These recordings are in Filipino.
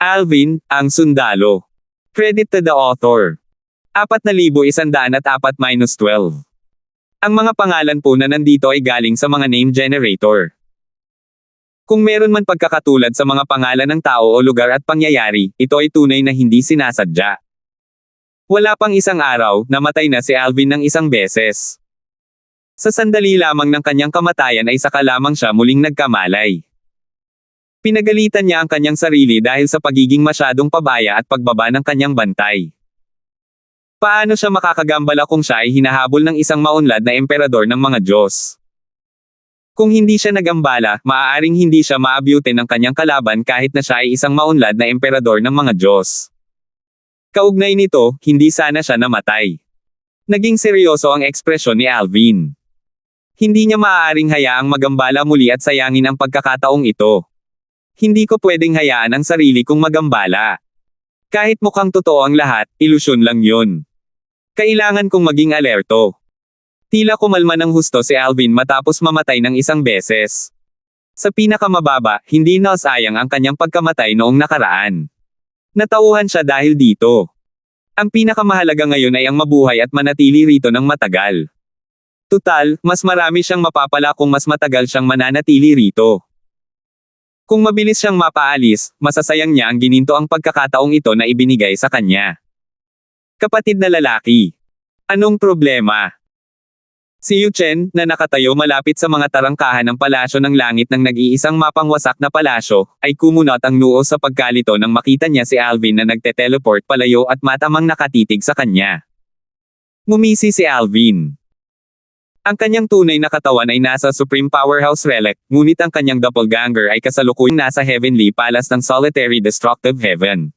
Alvin, ang sundalo. Credit to the author. 4,104-12. Ang mga pangalan po na nandito ay galing sa mga name generator. Kung meron man pagkakatulad sa mga pangalan ng tao o lugar at pangyayari, ito ay tunay na hindi sinasadya. Wala pang isang araw, namatay na si Alvin ng isang beses. Sa sandali lamang ng kanyang kamatayan ay saka lamang siya muling nagkamalay. Pinagalitan niya ang kanyang sarili dahil sa pagiging masyadong pabaya at pagbaba ng kanyang bantay. Paano siya makakagambala kung siya ay hinahabol ng isang maunlad na emperador ng mga Diyos? Kung hindi siya nagambala, maaaring hindi siya maabyutin ng kanyang kalaban kahit na siya ay isang maunlad na emperador ng mga Diyos. Kaugnay nito, hindi sana siya namatay. Naging seryoso ang ekspresyon ni Alvin. Hindi niya maaaring hayaang magambala muli at sayangin ang pagkakataong ito. Hindi ko pwedeng hayaan ang sarili kong magambala. Kahit mukhang totoo ang lahat, ilusyon lang yun. Kailangan kong maging alerto. Tila kumalma ng husto si Alvin matapos mamatay ng isang beses. Sa pinakamababa, hindi nasayang ang kanyang pagkamatay noong nakaraan. Natauhan siya dahil dito. Ang pinakamahalaga ngayon ay ang mabuhay at manatili rito ng matagal. Tutal, mas marami siyang mapapala kung mas matagal siyang mananatili rito. Kung mabilis siyang mapaalis, masasayang niya ang gininto ang pagkakataong ito na ibinigay sa kanya. Kapatid na lalaki. Anong problema? Si Yu Chen, na nakatayo malapit sa mga tarangkahan ng palasyo ng langit ng nag-iisang mapangwasak na palasyo, ay kumunot ang noo sa pagkalito nang makita niya si Alvin na nagte-teleport palayo at matamang nakatitig sa kanya. Ngumisi si Alvin. Ang kanyang tunay na katawan ay nasa Supreme Powerhouse Relic, ngunit ang kanyang doppelganger ay kasalukuyang nasa Heavenly Palace ng Solitary Destructive Heaven.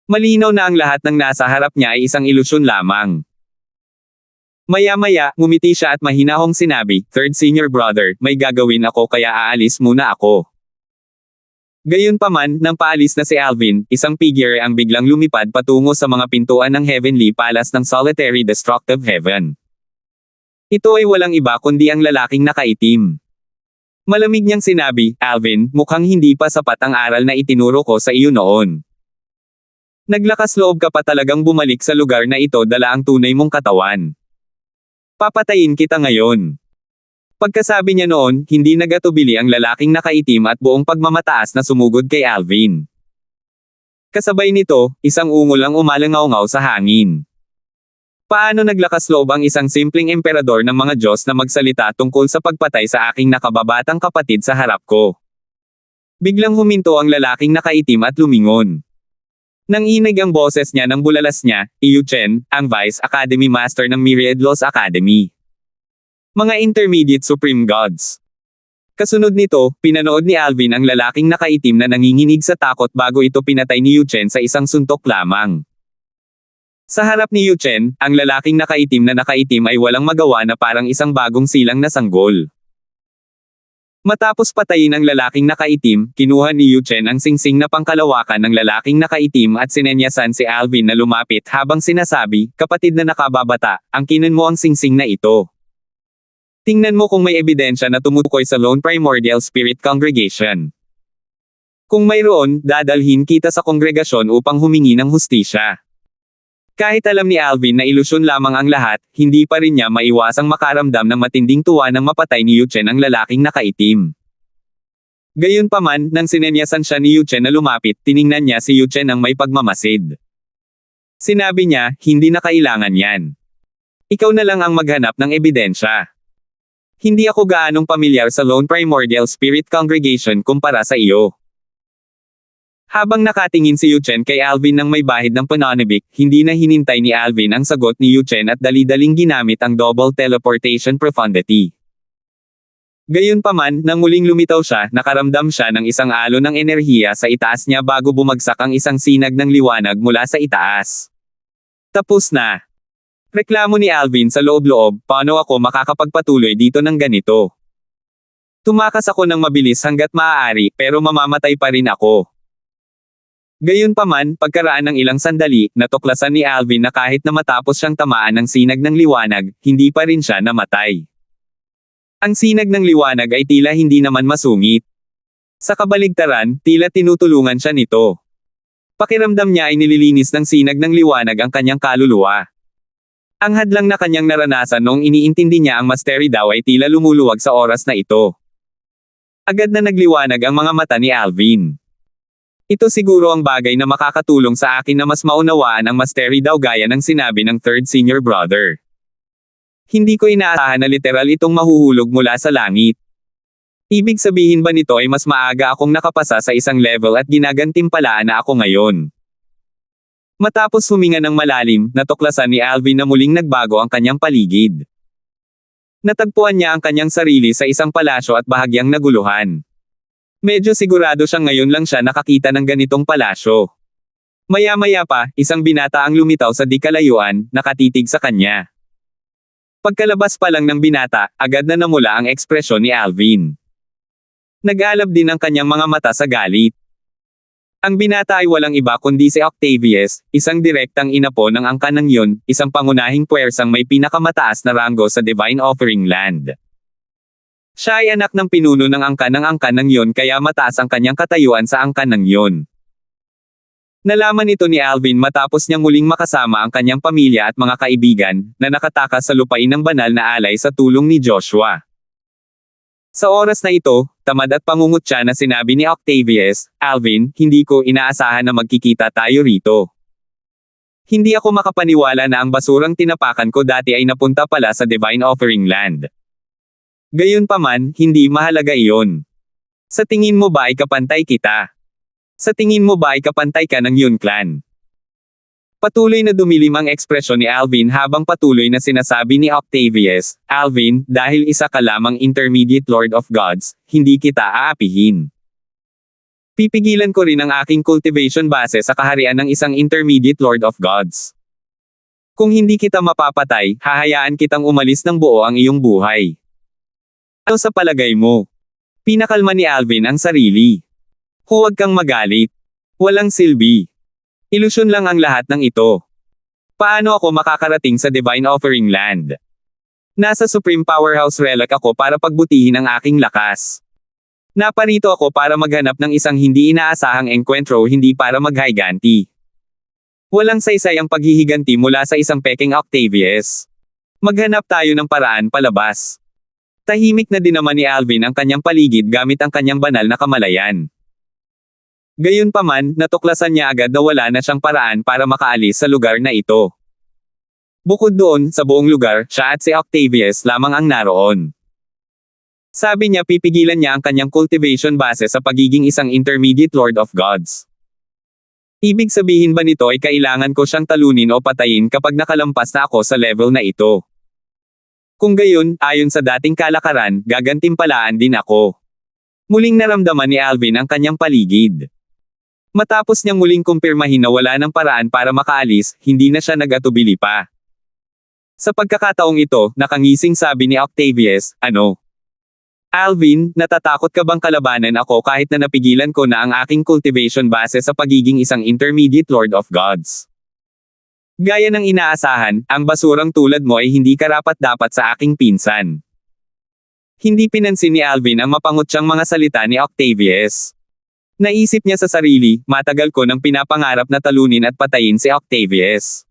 Malinaw na ang lahat ng nasa harap niya ay isang ilusyon lamang. Maya-maya, ngumiti siya at mahinahong sinabi, "Third senior brother, may gagawin ako kaya aalis muna ako." Gayunpaman, nang paalis na si Alvin, isang figure ang biglang lumipad patungo sa mga pintuan ng Heavenly Palace ng Solitary Destructive Heaven. Ito ay walang iba kundi ang lalaking nakaitim. Malamig niyang sinabi, "Alvin, mukhang hindi pa sapat ang aral na itinuro ko sa iyo noon. Naglakas loob ka pa talagang bumalik sa lugar na ito dala ang tunay mong katawan. Papatayin kita ngayon." Pagkasabi niya noon, hindi nagatubili ang lalaking nakaitim at buong pagmamataas na sumugod kay Alvin. Kasabay nito, isang ungol ang umalangaw-ngaw sa hangin. Paano naglakas loob ang isang simpleng emperador ng mga Diyos na magsalita tungkol sa pagpatay sa aking nakababatang kapatid sa harap ko? Biglang huminto ang lalaking nakaitim at lumingon. Nanginig ang boses niya nang bulalas niya, Yu Chen, ang Vice Academy Master ng Myriad Laws Academy. Mga Intermediate Supreme Gods. Kasunod nito, pinanood ni Alvin ang lalaking nakaitim na nanginginig sa takot bago ito pinatay ni Yu Chen sa isang suntok lamang. Sa harap ni Yu Chen, ang lalaking nakaitim na nakaitim ay walang magawa na parang isang bagong silang na sanggol. Matapos patayin ang lalaking nakaitim, kinuha ni Yu Chen ang singsing na pangkalawakan ng lalaking nakaitim at sinenyasan si Alvin na lumapit habang sinasabi, "Kapatid na nakababata, angkinin mo ang singsing na ito. Tingnan mo kung may ebidensya na tumutukoy sa Lone Primordial Spirit Congregation. Kung mayroon, dadalhin kita sa kongregasyon upang humingi ng hustisya." Kahit alam ni Alvin na ilusyon lamang ang lahat, hindi pa rin niya maiwasang makaramdam ng matinding tuwa nang mapatay ni Yu Chen ang lalaking nakaitim. Gayunpaman, nang sinenyasan siya ni Yu Chen na lumapit, tiningnan niya si Yu Chen ang may pagmamasid. Sinabi niya, "Hindi na kailangan yan. Ikaw na lang ang maghanap ng ebidensya. Hindi ako gaanong pamilyar sa Lone Primordial Spirit Congregation kumpara sa iyo." Habang nakatingin si Yu Chen kay Alvin ng may bahid ng pananabik, hindi na hinintay ni Alvin ang sagot ni Yu Chen at dali-daling ginamit ang double teleportation profundity. Gayunpaman, nang muling lumitaw siya, nakaramdam siya ng isang alon ng enerhiya sa itaas niya bago bumagsak ang isang sinag ng liwanag mula sa itaas. Tapos na. Reklamo ni Alvin sa loob-loob, "Paano ako makakapagpatuloy dito ng ganito? Tumakas ako ng mabilis hanggat maaari, pero mamamatay pa rin ako." Gayunpaman, pagkaraan ng ilang sandali, natuklasan ni Alvin na kahit na matapos siyang tamaan ng sinag ng liwanag, hindi pa rin siya namatay. Ang sinag ng liwanag ay tila hindi naman masungit. Sa kabaligtaran, tila tinutulungan siya nito. Pakiramdam niya ay nililinis ng sinag ng liwanag ang kanyang kaluluwa. Ang hadlang na kanyang naranasan noong iniintindi niya ang mastery daw ay tila lumuluwag sa oras na ito. Agad na nagliwanag ang mga mata ni Alvin. Ito siguro ang bagay na makakatulong sa akin na mas maunawaan ang mastery daw gaya ng sinabi ng third senior brother. Hindi ko inaasahan na literal itong mahuhulog mula sa langit. Ibig sabihin ba nito ay mas maaga akong nakapasa sa isang level at ginagantimpalaan na ako ngayon? Matapos huminga ng malalim, natuklasan ni Alvin na muling nagbago ang kanyang paligid. Natagpuan niya ang kanyang sarili sa isang palasyo at bahagyang naguluhan. Medyo sigurado siyang ngayon lang siya nakakita ng ganitong palasyo. Maya-maya pa, isang binata ang lumitaw sa di kalayuan, nakatitig sa kanya. Pagkalabas pa lang ng binata, agad na namula ang ekspresyon ni Alvin. Nag-alab din ang kanyang mga mata sa galit. Ang binata ay walang iba kundi si Octavius, isang direktang inapo ng angkan ng Yun, isang pangunahing puwersang may pinakamataas na ranggo sa Divine Offering Land. Siya ay anak ng pinuno ng angkan ng Yun kaya mataas ang kanyang katayuan sa angkan ng Yun. Nalaman ito ni Alvin matapos niyang muling makasama ang kanyang pamilya at mga kaibigan, na nakatakas sa lupain ng banal na alay sa tulong ni Joshua. Sa oras na ito, tamad at pangungutya na sinabi ni Octavius, Alvin, hindi ko inaasahan na magkikita tayo rito. Hindi ako makapaniwala na ang basurang tinapakan ko dati ay napunta pala sa Divine Offering Land. Gayunpaman, hindi mahalaga iyon. Sa tingin mo ba ay kapantay kita? Sa tingin mo ba ay kapantay ka ng Yun Clan? Patuloy na dumilim ang ekspresyon ni Alvin habang patuloy na sinasabi ni Octavius, Alvin, dahil isa ka lamang intermediate Lord of Gods, hindi kita aapihin. Pipigilan ko rin ang aking cultivation base sa kaharian ng isang intermediate Lord of Gods. Kung hindi kita mapapatay, hahayaan kitang umalis ng buo ang iyong buhay. Ano sa palagay mo? Pinakalma ni Alvin ang sarili. Huwag kang magalit. Walang silbi. Ilusyon lang ang lahat ng ito. Paano ako makakarating sa Divine Offering Land? Nasa Supreme Powerhouse Relic ako para pagbutihin ang aking lakas. Naparito ako para maghanap ng isang hindi inaasahang enkwentro hindi para maghiganti. Walang saysay ang paghihiganti mula sa isang peking Octavius. Maghanap tayo ng paraan palabas. Tahimik na din naman ni Alvin ang kanyang paligid gamit ang kanyang banal na kamalayan. Gayunpaman, natuklasan niya agad na wala na siyang paraan para makaalis sa lugar na ito. Bukod doon, sa buong lugar, siya at si Octavius lamang ang naroon. Sabi niya pipigilan niya ang kanyang cultivation base sa pagiging isang intermediate Lord of Gods. Ibig sabihin ba nito ay kailangan ko siyang talunin o patayin kapag nakalampas na ako sa level na ito? Kung gayon, ayon sa dating kalakaran, gagantimpalaan din ako. Muling naramdaman ni Alvin ang kanyang paligid. Matapos niyang muling kumpirmahin na wala ng paraan para makaalis, hindi na siya nag-atubili pa. Sa pagkakataong ito, nakangising sabi ni Octavius, ano? Alvin, natatakot ka bang kalabanan ako kahit na napigilan ko na ang aking cultivation base sa pagiging isang intermediate Lord of Gods? Gaya ng inaasahan, ang basurang tulad mo ay hindi karapat-dapat sa aking pinsan. Hindi pinansin ni Alvin ang mapangutyang mga salita ni Octavius. Naisip niya sa sarili, matagal ko nang pinapangarap na talunin at patayin si Octavius.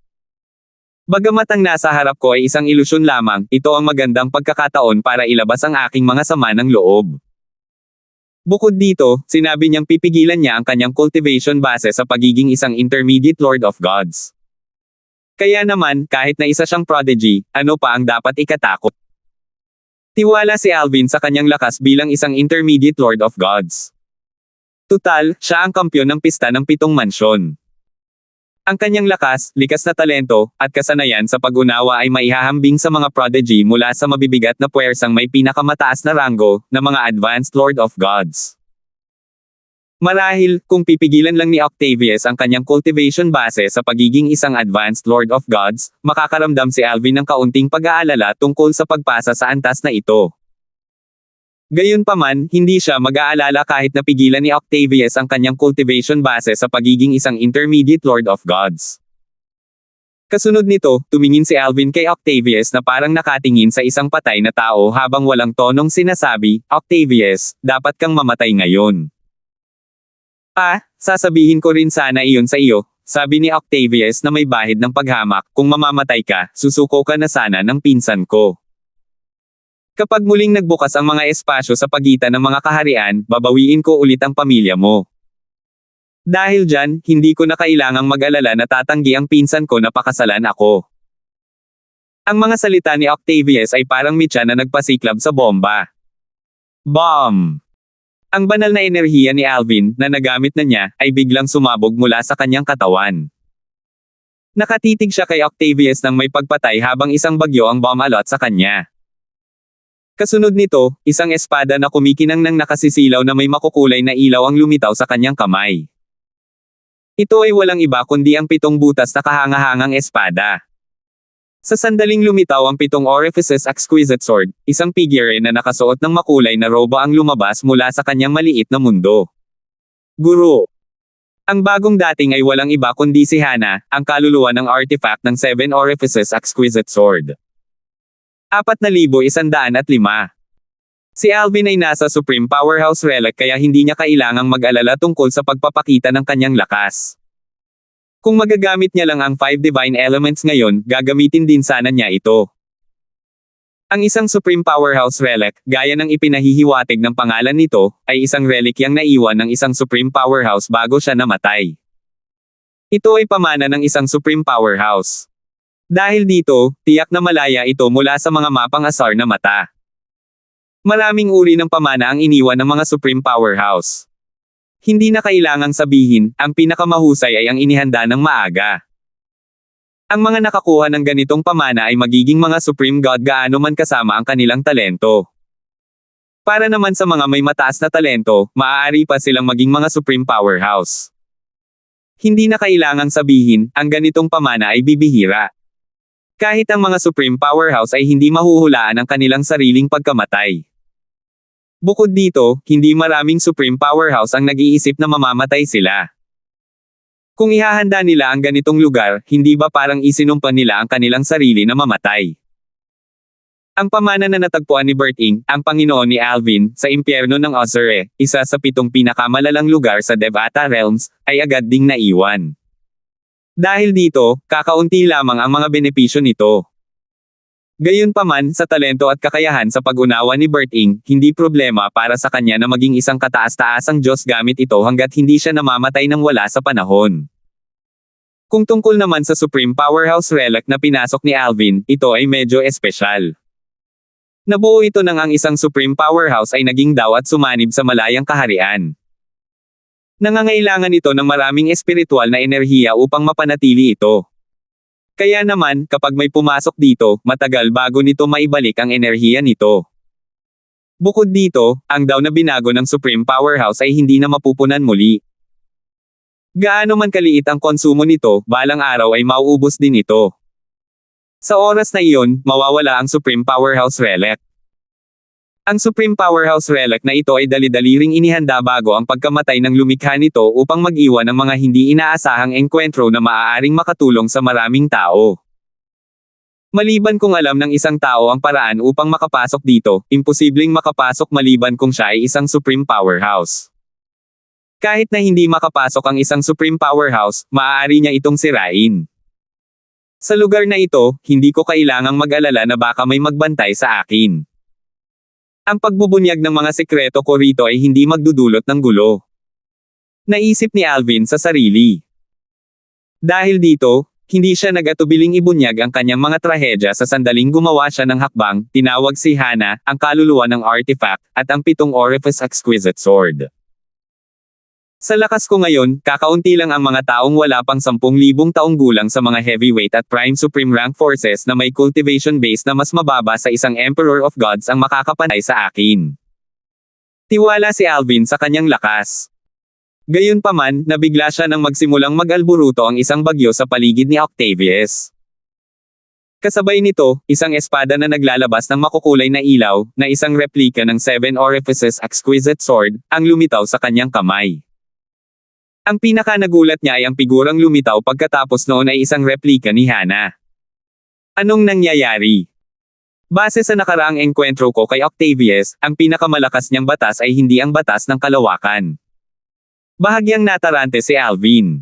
Bagamat ang nasa harap ko ay isang ilusyon lamang, ito ang magandang pagkakataon para ilabas ang aking mga sama ng loob. Bukod dito, sinabi niyang pipigilan niya ang kanyang cultivation base sa pagiging isang intermediate Lord of Gods. Kaya naman, kahit na isa siyang prodigy, ano pa ang dapat ikatakot? Tiwala si Alvin sa kanyang lakas bilang isang intermediate Lord of Gods. Tutal, siya ang kampyon ng pista ng 7 mansyon. Ang kanyang lakas, likas na talento, at kasanayan sa pag-unawa ay maihahambing sa mga prodigy mula sa mabibigat na puwersang may pinakamataas na ranggo, na mga advanced Lord of Gods. Marahil, kung pipigilan lang ni Octavius ang kanyang cultivation base sa pagiging isang advanced Lord of Gods, makakaramdam si Alvin ng kaunting pag-aalala tungkol sa pagpasa sa antas na ito. Gayunpaman, hindi siya mag-aalala kahit napigilan ni Octavius ang kanyang cultivation base sa pagiging isang intermediate Lord of Gods. Kasunod nito, tumingin si Alvin kay Octavius na parang nakatingin sa isang patay na tao habang walang tonong sinasabi, Octavius, dapat kang mamatay ngayon. Sasabihin ko rin sana iyon sa iyo, sabi ni Octavius na may bahid ng paghamak, kung mamamatay ka, susuko ka na sana ng pinsan ko. Kapag muling nagbukas ang mga espasyo sa pagitan ng mga kaharian, babawiin ko ulit ang pamilya mo. Dahil dyan, hindi ko na kailangang mag-alala na tatanggi ang pinsan ko na pakasalan ako. Ang mga salita ni Octavius ay parang mitya na nagpasiklab sa bomba. Bomb! Ang banal na enerhiya ni Alvin, na nagamit na niya, ay biglang sumabog mula sa kanyang katawan. Nakatitig siya kay Octavius nang may pagpatay habang isang bagyo ang bumalot sa kanya. Kasunod nito, isang espada na kumikinang nang nakasisilaw na may makukulay na ilaw ang lumitaw sa kanyang kamay. Ito ay walang iba kundi ang 7 butas na kahangahangang espada. Sa sandaling lumitaw ang 7 orifices exquisite sword, isang figure na nakasuot ng makulay na roba ang lumabas mula sa kanyang maliit na mundo. Guro. Ang bagong dating ay walang iba kundi si Hana, ang kaluluwa ng artifact ng 7 orifices exquisite sword. 4,105. Si Alvin ay nasa Supreme Powerhouse Relic kaya hindi niya kailangang mag-alala tungkol sa pagpapakita ng kanyang lakas. Kung magagamit niya lang ang 5 Divine Elements ngayon, gagamitin din sana niya ito. Ang isang Supreme Powerhouse Relic, gaya ng ipinahihiwatig ng pangalan nito, ay isang relikyang naiwan ng isang Supreme Powerhouse bago siya namatay. Ito ay pamana ng isang Supreme Powerhouse. Dahil dito, tiyak na malaya ito mula sa mga mapang asar na mata. Maraming uri ng pamana ang iniwan ng mga Supreme Powerhouse. Hindi na kailangang sabihin, ang pinakamahusay ay ang inihanda ng maaga. Ang mga nakakuha ng ganitong pamana ay magiging mga Supreme God gaano man kasama ang kanilang talento. Para naman sa mga may mataas na talento, maaari pa silang maging mga Supreme Powerhouse. Hindi na kailangang sabihin, ang ganitong pamana ay bibihira. Kahit ang mga Supreme Powerhouse ay hindi mahuhulaan ang kanilang sariling pagkamatay. Bukod dito, hindi maraming Supreme Powerhouse ang nag-iisip na mamamatay sila. Kung ihahanda nila ang ganitong lugar, hindi ba parang isinumpa nila ang kanilang sarili na mamatay? Ang pamana na natagpuan ni Berting, ang Panginoon ni Alvin, sa impyerno ng Ozere, isa sa 7 pinakamalalang lugar sa Devata Realms, ay agad ding naiwan. Dahil dito, kakaunti lamang ang mga benepisyo nito. Gayunpaman, sa talento at kakayahan sa pag-unawa ni Berting, hindi problema para sa kanya na maging isang kataas-taasang Diyos gamit ito hanggat hindi siya namamatay nang wala sa panahon. Kung tungkol naman sa Supreme Powerhouse Relic na pinasok ni Alvin, ito ay medyo espesyal. Nabuo ito nang ang isang Supreme Powerhouse ay naging daw at sumanib sa malayang kaharian. Nangangailangan ito ng maraming espiritual na enerhiya upang mapanatili ito. Kaya naman, kapag may pumasok dito, matagal bago nito maibalik ang enerhiya nito. Bukod dito, ang daw na binago ng Supreme Powerhouse ay hindi na mapupunan muli. Gaano man kaliit ang konsumo nito, balang araw ay mauubos din ito. Sa oras na iyon, mawawala ang Supreme Powerhouse Relic. Ang Supreme Powerhouse Relic na ito ay dali-dali ring inihanda bago ang pagkamatay ng lumikha nito upang mag-iwan ng mga hindi inaasahang engkwentro na maaaring makatulong sa maraming tao. Maliban kung alam ng isang tao ang paraan upang makapasok dito, imposibleng makapasok maliban kung siya ay isang Supreme Powerhouse. Kahit na hindi makapasok ang isang Supreme Powerhouse, maaari niya itong sirain. Sa lugar na ito, hindi ko kailangang mag-alala na baka may magbantay sa akin. Ang pagbubunyag ng mga sekreto ko rito ay hindi magdudulot ng gulo. Naisip ni Alvin sa sarili. Dahil dito, hindi siya nag-atubiling ibunyag ang kanyang mga trahedya sa sandaling gumawa siya ng hakbang, tinawag si Hana, ang kaluluwa ng artifact, at ang 7 orifice exquisite sword. Sa lakas ko ngayon, kakaunti lang ang mga taong wala pang 10,000 taong gulang sa mga heavyweight at prime supreme rank forces na may cultivation base na mas mababa sa isang Emperor of Gods ang makakapanay sa akin. Tiwala si Alvin sa kanyang lakas. Gayunpaman, nabigla siya nang magsimulang mag-alburuto ang isang bagyo sa paligid ni Octavius. Kasabay nito, isang espada na naglalabas ng makukulay na ilaw, na isang replika ng 7 orifices exquisite sword, ang lumitaw sa kanyang kamay. Ang pinaka-nagulat niya ay ang figurang lumitaw pagkatapos noon ay isang replika ni Hana. Anong nangyayari? Base sa nakaraang engkwentro ko kay Octavius, ang pinakamalakas niyang batas ay hindi ang batas ng kalawakan. Bahagyang natarante si Alvin.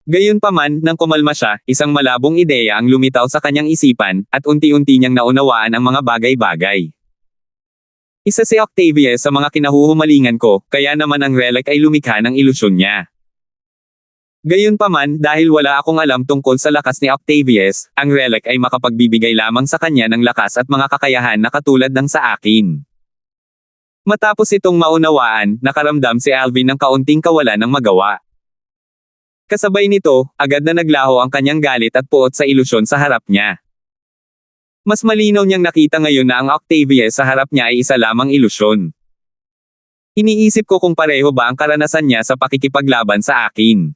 Gayunpaman, nang kumalma siya, isang malabong ideya ang lumitaw sa kanyang isipan, at unti-unti niyang naunawaan ang mga bagay-bagay. Isa si Octavius sa mga kinahuhumalingan ko, kaya naman ang relic ay lumikha ng ilusyon niya. Gayunpaman, dahil wala akong alam tungkol sa lakas ni Octavius, ang relic ay makapagbibigay lamang sa kanya ng lakas at mga kakayahan na katulad ng sa akin. Matapos itong maunawaan, nakaramdam si Alvin ng kaunting kawalan ng magawa. Kasabay nito, agad na naglaho ang kanyang galit at puot sa ilusyon sa harap niya. Mas malinaw niyang nakita ngayon na ang Octavius sa harap niya ay isa lamang ilusyon. Iniisip ko kung pareho ba ang karanasan niya sa pakikipaglaban sa akin.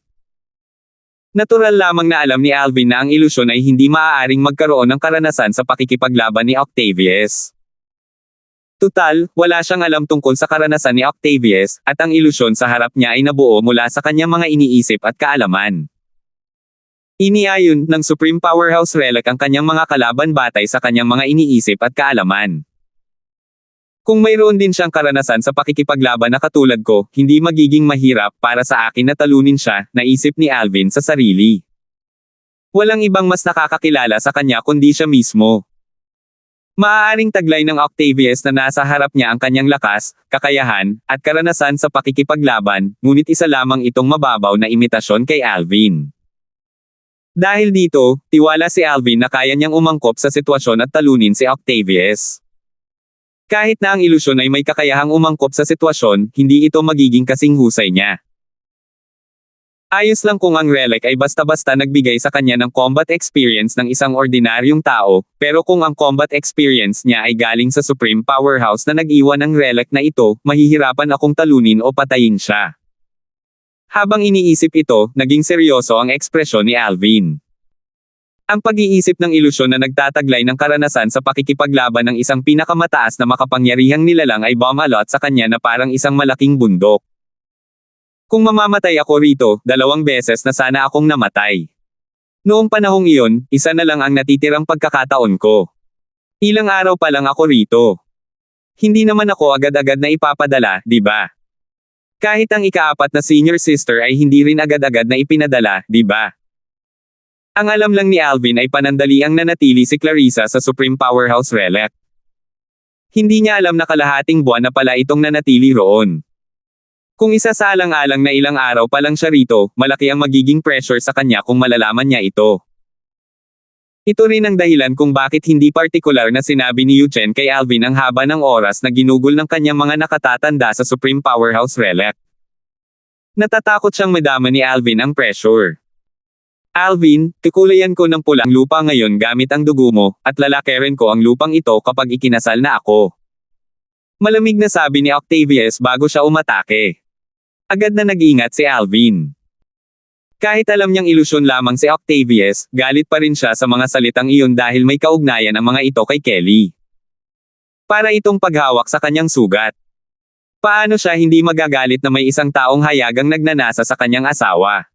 Natural lamang na alam ni Alvin na ang ilusyon ay hindi maaaring magkaroon ng karanasan sa pakikipaglaban ni Octavius. Tutal, wala siyang alam tungkol sa karanasan ni Octavius, at ang ilusyon sa harap niya ay nabuo mula sa kanyang mga iniisip at kaalaman. Iniayon ng Supreme Powerhouse Relic ang kanyang mga kalaban batay sa kanyang mga iniisip at kaalaman. Kung mayroon din siyang karanasan sa pakikipaglaban na katulad ko, hindi magiging mahirap para sa akin na talunin siya, naisip ni Alvin sa sarili. Walang ibang mas nakakakilala sa kanya kundi siya mismo. Maaaring taglay ng Octavius na nasa harap niya ang kanyang lakas, kakayahan, at karanasan sa pakikipaglaban, ngunit isa lamang itong mababaw na imitasyon kay Alvin. Dahil dito, tiwala si Alvin na kaya niyang umangkop sa sitwasyon at talunin si Octavius. Kahit na ang ilusyon ay may kakayahang umangkop sa sitwasyon, hindi ito magiging kasing husay niya. Ayos lang kung ang relic ay basta-basta nagbigay sa kanya ng combat experience ng isang ordinaryong tao, pero kung ang combat experience niya ay galing sa Supreme Powerhouse na nag-iwan ng relic na ito, mahihirapan akong talunin o patayin siya. Habang iniisip ito, naging seryoso ang ekspresyon ni Alvin. Ang pag-iisip ng ilusyon na nagtataglay ng karanasan sa pakikipaglaban ng isang pinakamataas na makapangyarihang nilalang ay bumalot sa kanya na parang isang malaking bundok. Kung mamamatay ako rito, 2 beses na sana akong namatay. Noong panahong iyon, isa na lang ang natitirang pagkakataon ko. Ilang araw pa lang ako rito. Hindi naman ako agad-agad na ipapadala, di ba? Kahit ang ika-4 na senior sister ay hindi rin agad-agad na ipinadala, di ba? Ang alam lang ni Alvin ay panandaliang nanatili si Clarissa sa Supreme Powerhouse Relic. Hindi niya alam na kalahating buwan na pala itong nanatili roon. Kung isa sa alang-alang na ilang araw pa lang siya rito, malaki ang magiging pressure sa kanya kung malalaman niya ito. Ito rin ang dahilan kung bakit hindi partikular na sinabi ni Yuchen kay Alvin ang haba ng oras na ginugol ng kanyang mga nakatatanda sa Supreme Powerhouse Relic. Natatakot siyang madama ni Alvin ang pressure. Alvin, kukulayan ko ng pulang lupa ngayon gamit ang dugo mo, at lalakerin ko ang lupang ito kapag ikinasal na ako. Malamig na sabi ni Octavius bago siya umatake. Agad na nag-ingat si Alvin. Kahit alam niyang ilusyon lamang si Octavius, galit pa rin siya sa mga salitang iyon dahil may kaugnayan ang mga ito kay Kelly. Para itong paghawak sa kanyang sugat. Paano siya hindi magagalit na may isang taong hayagang nagnanasa sa kanyang asawa?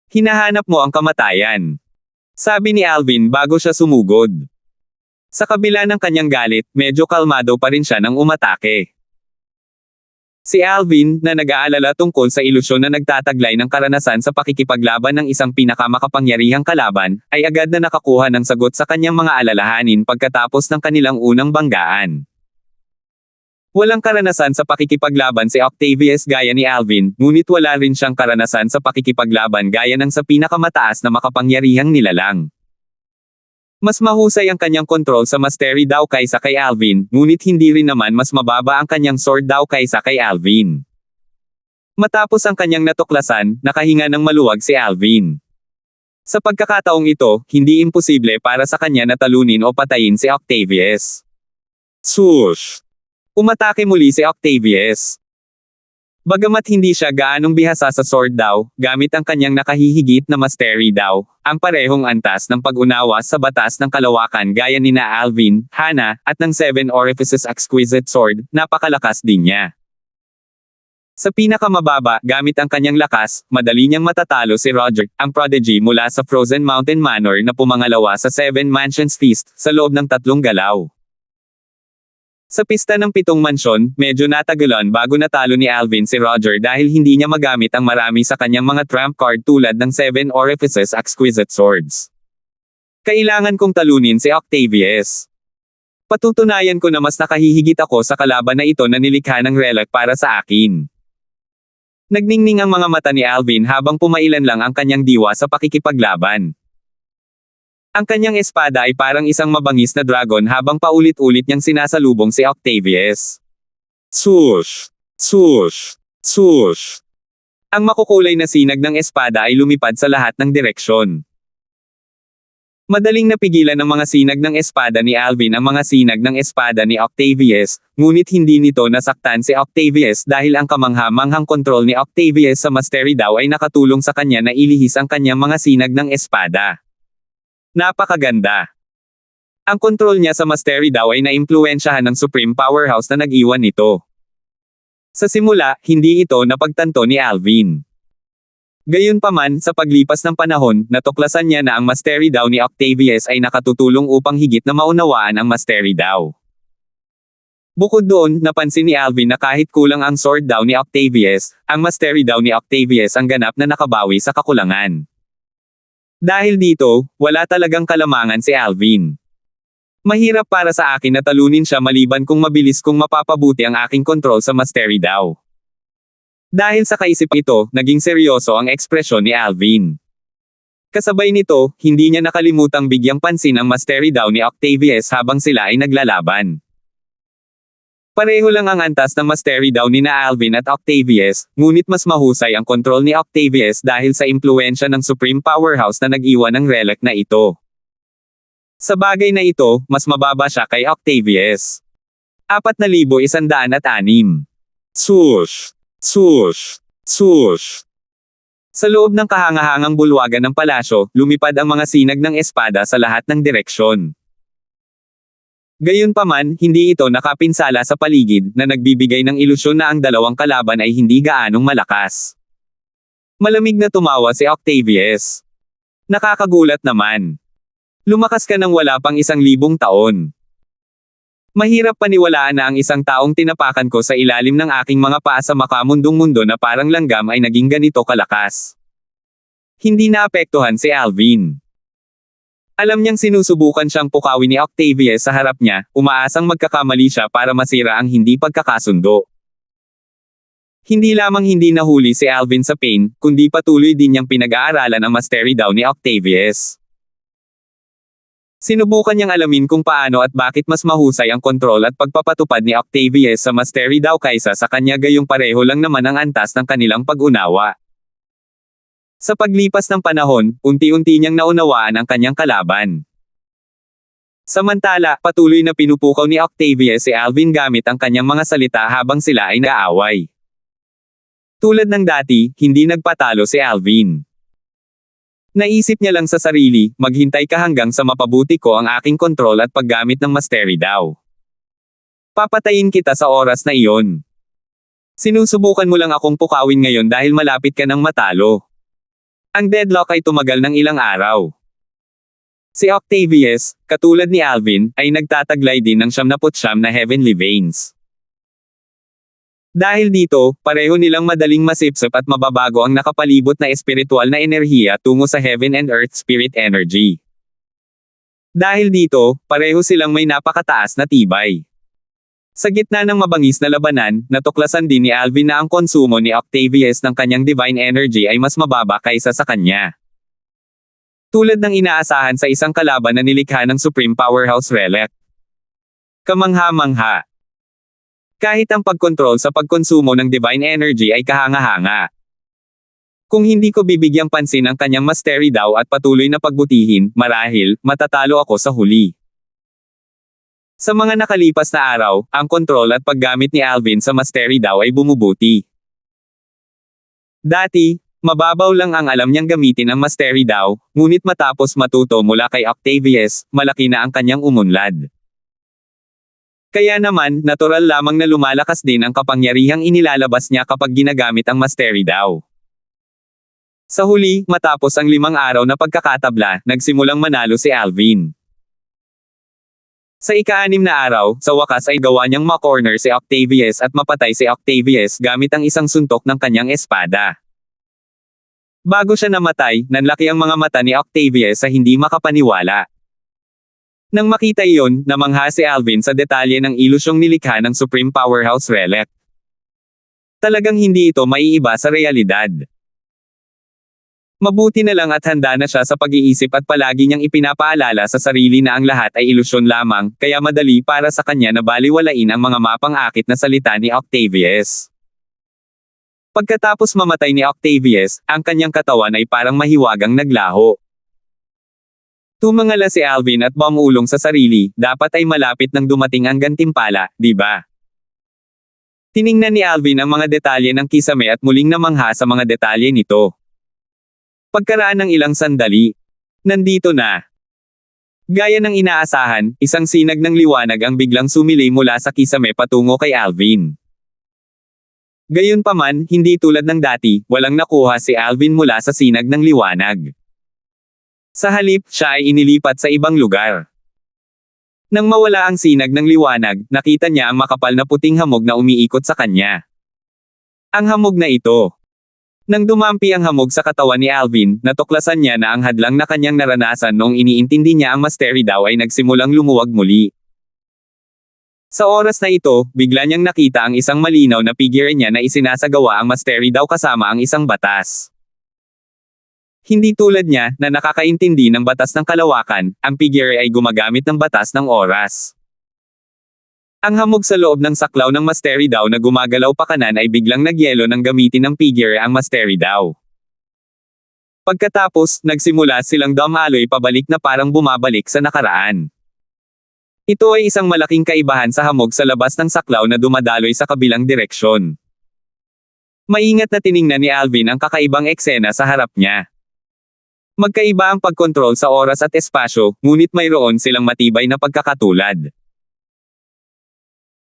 Hinahanap mo ang kamatayan. Sabi ni Alvin bago siya sumugod. Sa kabila ng kanyang galit, medyo kalmado pa rin siya nang umatake. Si Alvin, na nag-aalala tungkol sa ilusyon na nagtataglay ng karanasan sa pakikipaglaban ng isang pinakamakapangyarihang kalaban, ay agad na nakakuha ng sagot sa kanyang mga alalahanin pagkatapos ng kanilang unang banggaan. Walang karanasan sa pakikipaglaban si Octavius gaya ni Alvin, ngunit wala rin siyang karanasan sa pakikipaglaban gaya ng sa pinakamataas na makapangyarihang nilalang. Mas mahusay ang kanyang kontrol sa mastery daw kaysa kay Alvin, ngunit hindi rin naman mas mababa ang kanyang sword daw kaysa kay Alvin. Matapos ang kanyang natuklasan, nakahinga ng maluwag si Alvin. Sa pagkakataong ito, hindi imposible para sa kanya na talunin o patayin si Octavius. Swoosh! Umatake muli si Octavius. Bagamat hindi siya gaanong bihasa sa sword daw, gamit ang kanyang nakahihigit na mastery daw, ang parehong antas ng pag-unawa sa batas ng kalawakan gaya ni na Alvin, Hannah, at ng 7 Orifices Exquisite Sword, napakalakas din niya. Sa pinakamababa, gamit ang kanyang lakas, madali niyang matatalo si Roger, ang prodigy mula sa Frozen Mountain Manor na pumangalawa sa 7 Mansions Feast, sa loob ng 3 galaw. Sa pista ng 7 mansyon, medyo natagalan bago natalo ni Alvin si Roger dahil hindi niya magamit ang marami sa kanyang mga trump card tulad ng 7 Orifices Exquisite Swords. Kailangan kong talunin si Octavius. Patutunayan ko na mas nakahihigit ako sa kalaban na ito na nilikha ng relic para sa akin. Nagningning ang mga mata ni Alvin habang pumailan lang ang kanyang diwa sa pakikipaglaban. Ang kanyang espada ay parang isang mabangis na dragon habang paulit-ulit niyang sinasalubong si Octavius. Swoosh! Swoosh! Swoosh! Ang makukulay na sinag ng espada ay lumipad sa lahat ng direksyon. Madaling napigilan ng mga sinag ng espada ni Alvin ang mga sinag ng espada ni Octavius, ngunit hindi nito nasaktan si Octavius dahil ang kamangha-manghang kontrol ni Octavius sa mastery daw ay nakatulong sa kanya na ilihis ang kanyang mga sinag ng espada. Napakaganda. Ang kontrol niya sa mastery daw ay naimpluwensyahan ng Supreme Powerhouse na nag-iwan nito. Sa simula, hindi ito napagtanto ni Alvin. Gayunpaman, sa paglipas ng panahon, natuklasan niya na ang mastery daw ni Octavius ay nakatutulong upang higit na maunawaan ang mastery daw. Bukod doon, napansin ni Alvin na kahit kulang ang sword daw ni Octavius, ang mastery daw ni Octavius ang ganap na nakabawi sa kakulangan. Dahil dito, wala talagang kalamangan si Alvin. Mahirap para sa akin na talunin siya maliban kung mabilis kong mapapabuti ang aking kontrol sa mastery daw. Dahil sa kaisip ito, naging seryoso ang ekspresyon ni Alvin. Kasabay nito, hindi niya nakalimutang bigyang pansin ang mastery daw ni Octavius habang sila ay naglalaban. Pareho lang ang antas ng mastery daw ni Alvin at Octavius, ngunit mas mahusay ang kontrol ni Octavius dahil sa impluwensya ng Supreme Powerhouse na nag-iwan ng relic na ito. Sa bagay na ito, mas mababa siya kay Octavius. 4,106. Swoosh! Swoosh! Swoosh! Sa loob ng kahangahangang bulwagan ng palasyo, lumipad ang mga sinag ng espada sa lahat ng direksyon. Gayunpaman, hindi ito nakapinsala sa paligid na nagbibigay ng ilusyon na ang dalawang kalaban ay hindi gaanong malakas. Malamig na tumawa si Octavius. Nakakagulat naman. Lumakas ka ng wala pang 1,000 taon. Mahirap paniwalaan na ang isang taong tinapakan ko sa ilalim ng aking mga paa sa makamundong mundo na parang langgam ay naging ganito kalakas. Hindi naapektuhan si Alvin. Alam niyang sinusubukan siyang pukawin ni Octavius sa harap niya, umaasang magkakamali siya para masira ang hindi pagkakasundo. Hindi lamang hindi nahuli si Alvin sa pain, kundi patuloy din niyang pinag-aaralan ang mastery daw ni Octavius. Sinubukan niyang alamin kung paano at bakit mas mahusay ang kontrol at pagpapatupad ni Octavius sa mastery daw kaysa sa kanya gayong pareho lang naman ang antas ng kanilang pag-unawa. Sa paglipas ng panahon, unti-unti niyang naunawaan ang kanyang kalaban. Samantala, patuloy na pinupukaw ni Octavius si Alvin gamit ang kanyang mga salita habang sila ay naaaway. Tulad ng dati, hindi nagpatalo si Alvin. Naisip niya lang sa sarili, maghintay ka hanggang sa mapabuti ko ang aking kontrol at paggamit ng mastery daw. Papatayin kita sa oras na iyon. Sinusubukan mo lang akong pukawin ngayon dahil malapit ka ng matalo. Ang deadlock ay tumagal ng ilang araw. Si Octavius, katulad ni Alvin, ay nagtataglay din ng 99 na heavenly veins. Dahil dito, pareho nilang madaling masipsip at mababago ang nakapalibot na espiritual na enerhiya tungo sa heaven and earth spirit energy. Dahil dito, pareho silang may napakataas na tibay. Sa gitna ng mabangis na labanan, natuklasan din ni Alvin na ang konsumo ni Octavius ng kanyang divine energy ay mas mababa kaysa sa kanya. Tulad ng inaasahan sa isang kalaban na nilikha ng Supreme Powerhouse Relic. Kamangha-mangha. Kahit ang pagkontrol sa pagkonsumo ng divine energy ay kahanga-hanga. Kung hindi ko bibigyang pansin ang kanyang mastery daw at patuloy na pagbutihin, marahil, matatalo ako sa huli. Sa mga nakalipas na araw, ang kontrol at paggamit ni Alvin sa mastery daw ay bumubuti. Dati, mababaw lang ang alam niyang gamitin ang mastery daw, ngunit matapos matuto mula kay Octavius, malaki na ang kanyang umunlad. Kaya naman, natural lamang na lumalakas din ang kapangyarihang inilalabas niya kapag ginagamit ang mastery daw. Sa huli, matapos ang 5 araw na pagkakatabla, nagsimulang manalo si Alvin. Sa ika-6 na araw, sa wakas ay gawa niyang ma-corner si Octavius at mapatay si Octavius gamit ang isang suntok ng kanyang espada. Bago siya namatay, nanlaki ang mga mata ni Octavius sa hindi makapaniwala. Nang makita iyon, namangha si Alvin sa detalye ng ilusyong nilikha ng Supreme Powerhouse Relic. Talagang hindi ito maiiba sa realidad. Mabuti na lang at handa na siya sa pag-iisip at palagi niyang ipinapaalala sa sarili na ang lahat ay ilusyon lamang, kaya madali para sa kanya na baliwalain ang mga mapang-akit na salita ni Octavius. Pagkatapos mamatay ni Octavius, ang kanyang katawan ay parang mahiwagang naglaho. Tumangala si Alvin at bumulong sa sarili, dapat ay malapit nang dumating ang gantimpala, di ba? Tiningnan ni Alvin ang mga detalye ng kisame at muling namangha sa mga detalye nito. Pagkaraan ng ilang sandali, nandito na. Gaya ng inaasahan, isang sinag ng liwanag ang biglang sumilay mula sa kisame patungo kay Alvin. Gayunpaman, hindi tulad ng dati, walang nakuha si Alvin mula sa sinag ng liwanag. Sa halip, siya ay inilipat sa ibang lugar. Nang mawala ang sinag ng liwanag, nakita niya ang makapal na puting hamog na umiikot sa kanya. Ang hamog na ito. Nang dumampi ang hamog sa katawan ni Alvin, natuklasan niya na ang hadlang na kanyang naranasan noong iniintindi niya ang mastery daw ay nagsimulang lumuwag muli. Sa oras na ito, bigla niyang nakita ang isang malinaw na figure niya na isinasagawa ang mastery daw kasama ang isang batas. Hindi tulad niya, na nakakaintindi ng batas ng kalawakan, ang figure ay gumagamit ng batas ng oras. Ang hamog sa loob ng saklaw ng mastery daw na gumagalaw pa kanan ay biglang nagyelo nang gamitin ng figure ang mastery daw. Pagkatapos, nagsimula silang dumaloy pabalik na parang bumabalik sa nakaraan. Ito ay isang malaking kaibahan sa hamog sa labas ng saklaw na dumadaloy sa kabilang direksyon. Maingat na tiningnan ni Alvin ang kakaibang eksena sa harap niya. Magkaiba ang pagkontrol sa oras at espasyo, ngunit mayroon silang matibay na pagkakatulad.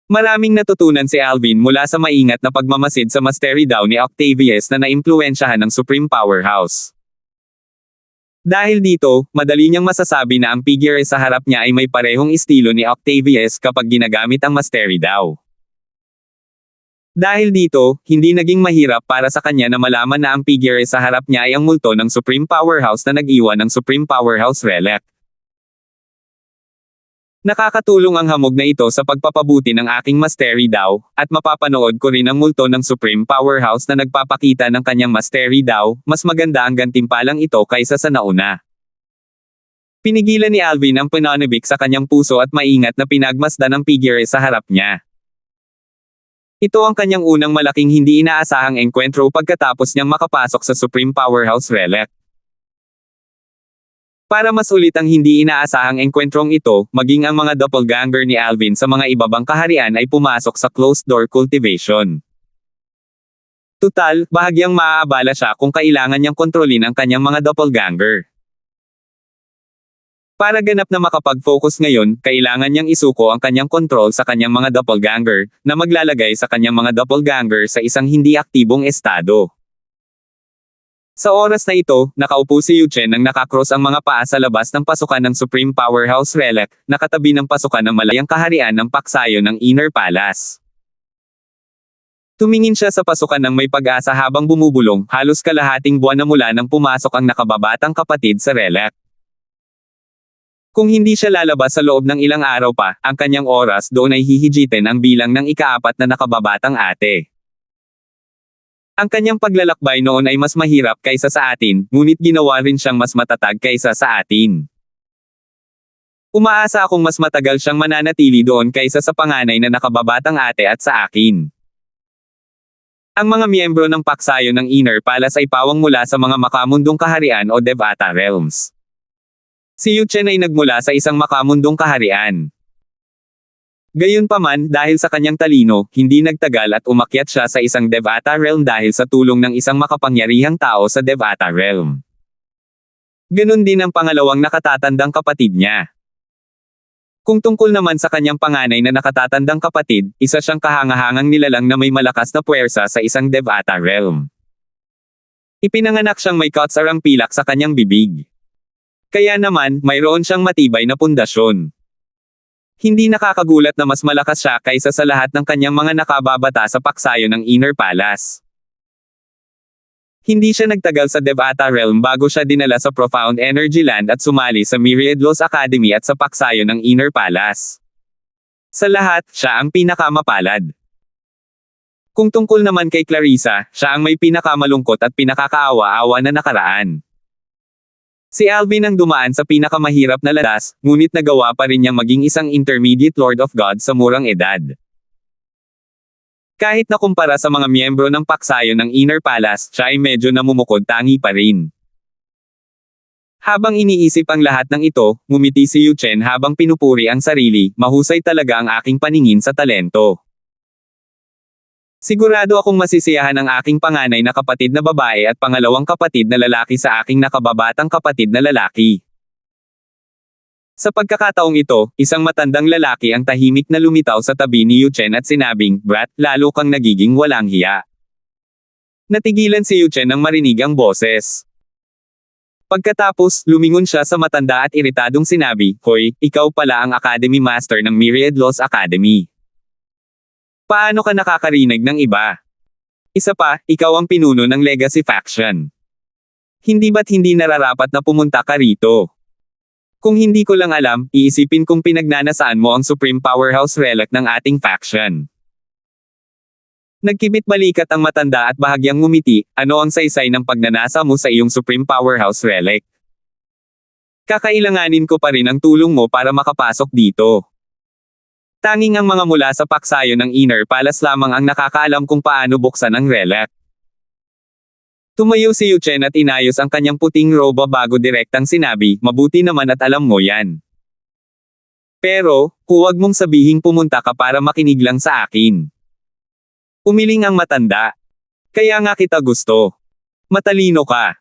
Maraming natutunan si Alvin mula sa maingat na pagmamasid sa mastery daw ni Octavius na naimpluwensyahan ng Supreme Powerhouse. Dahil dito, madali niyang masasabi na ang figure sa harap niya ay may parehong estilo ni Octavius kapag ginagamit ang mastery daw. Dahil dito, hindi naging mahirap para sa kanya na malaman na ang figure sa harap niya ay ang multo ng Supreme Powerhouse na nag-iwan ng Supreme Powerhouse Relic. Nakakatulong ang hamog na ito sa pagpapabuti ng aking mastery daw, at mapapanood ko rin ang multo ng Supreme Powerhouse na nagpapakita ng kanyang mastery daw, mas maganda ang gantimpalang ito kaysa sa nauna. Pinigilan ni Alvin ang pananabik sa kanyang puso at maingat na pinagmasdan ang figure sa harap niya. Ito ang kanyang unang malaking hindi inaasahang engkwentro pagkatapos niyang makapasok sa Supreme Powerhouse Relic. Para mas ulit ang hindi inaasahang engkwentrong ito, maging ang mga doppelganger ni Alvin sa mga ibabang kaharian ay pumasok sa closed-door cultivation. Tutal, bahagyang maaabala siya kung kailangan niyang kontrolin ang kanyang mga doppelganger. Para ganap na makapag-focus ngayon, kailangan niyang isuko ang kanyang kontrol sa kanyang mga doppelganger, na maglalagay sa kanyang mga doppelganger sa isang hindi aktibong estado. Sa oras na ito, nakaupo si Yu Chen nang nakakross ang mga paa sa labas ng pasukan ng Supreme Powerhouse Relic, nakatabi ng pasukan ng malayang kaharian ng paksayo ng Inner Palace. Tumingin siya sa pasukan ng may pag-asa habang bumubulong, halos kalahating buwan na mula nang pumasok ang nakababatang kapatid sa Relic. Kung hindi siya lalabas sa loob ng ilang araw pa, ang kanyang oras doon ay hihigitin ang bilang ng ika-4 na nakababatang ate. Ang kanyang paglalakbay noon ay mas mahirap kaysa sa atin, ngunit ginawa rin siyang mas matatag kaysa sa atin. Umaasa akong mas matagal siyang mananatili doon kaysa sa panganay na nakababatang ate at sa akin. Ang mga miyembro ng paksayo ng Inner Palace ay pawang mula sa mga makamundong kaharian o Devata Realms. Si Yu Chen ay nagmula sa isang makamundong kaharian. Gayunpaman, dahil sa kanyang talino, hindi nagtagal at umakyat siya sa isang Devata Realm dahil sa tulong ng isang makapangyarihang tao sa Devata Realm. Ganun din ang pangalawang nakatatandang kapatid niya. Kung tungkol naman sa kanyang panganay na nakatatandang kapatid, isa siyang kahangahangang nilalang na may malakas na puwersa sa isang Devata Realm. Ipinanganak siyang may katsarang pilak sa kanyang bibig. Kaya naman, mayroon siyang matibay na pundasyon. Hindi nakakagulat na mas malakas siya kaysa sa lahat ng kanyang mga nakababata sa paksayo ng Inner Palace. Hindi siya nagtagal sa Devata Realm bago siya dinala sa Profound Energy Land at sumali sa Myriad Laws Academy at sa paksayo ng Inner Palace. Sa lahat, siya ang pinakamapalad. Kung tungkol naman kay Clarissa, siya ang may pinakamalungkot at pinakakaawa-awa na nakaraan. Si Alvin ang dumaan sa pinakamahirap na landas, ngunit nagawa pa rin niyang maging isang intermediate Lord of God sa murang edad. Kahit na kumpara sa mga miyembro ng paksayo ng Inner Palace, siya ay medyo namumukod tangi pa rin. Habang iniisip ang lahat ng ito, ngumiti si Yu Chen habang pinupuri ang sarili, mahusay talaga ang aking paningin sa talento. Sigurado akong masisiyahan ang aking panganay na kapatid na babae at pangalawang kapatid na lalaki sa aking nakababatang kapatid na lalaki. Sa pagkakataong ito, isang matandang lalaki ang tahimik na lumitaw sa tabi ni Yu Chen at sinabing, "Brat, lalo kang nagiging walang hiya." Natigilan si Yu Chen nang marinig ang boses. Pagkatapos, lumingon siya sa matanda at iritadong sinabi, "Hoy, ikaw pala ang Academy Master ng Myriad Laws Academy. Paano ka nakakarinig ng iba? Isa pa, ikaw ang pinuno ng Legacy Faction. Hindi ba't hindi nararapat na pumunta ka rito? Kung hindi ko lang alam, iisipin kong pinagnanasaan mo ang Supreme Powerhouse Relic ng ating faction." Nagkibit balikat ang matanda at bahagyang ngumiti, "Ano ang saysay ng pagnanasa mo sa iyong Supreme Powerhouse Relic? Kakailanganin ko pa rin ang tulong mo para makapasok dito. Tanging ang mga mula sa paksayo ng Inner Palace lamang ang nakakaalam kung paano buksan ang relic." Tumayo si Yu Chen at inayos ang kanyang puting roba bago direktang sinabi, "Mabuti naman at alam mo yan. Pero, huwag mong sabihing pumunta ka para makinig lang sa akin." Umiling ang matanda. "Kaya nga kita gusto. Matalino ka.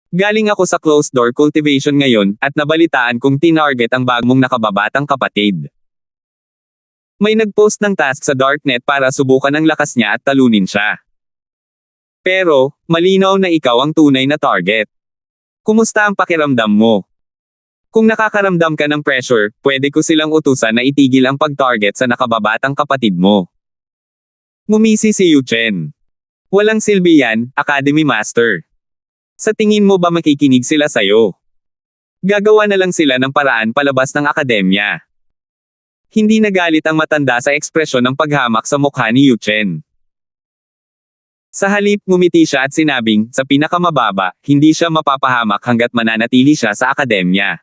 Galing ako sa closed door cultivation ngayon, at nabalitaan kong tinarget ang bagmong nakababatang kapatid. May nag-post ng task sa Darknet para subukan ang lakas niya at talunin siya. Pero, malinaw na ikaw ang tunay na target. Kumusta ang pakiramdam mo? Kung nakakaramdam ka ng pressure, pwede ko silang utusan na itigil ang pag-target sa nakababatang kapatid mo." Ngumisi si Yu Chen. "Walang silbi yan, Academy Master. Sa tingin mo ba makikinig sila sayo? Gagawa na lang sila ng paraan palabas ng akademya." Hindi nagalit ang matanda sa ekspresyon ng paghamak sa mukha ni Yu Chen. Sa halip, ngumiti siya at sinabing, sa pinakamababa, hindi siya mapapahamak hanggat mananatili siya sa akademya.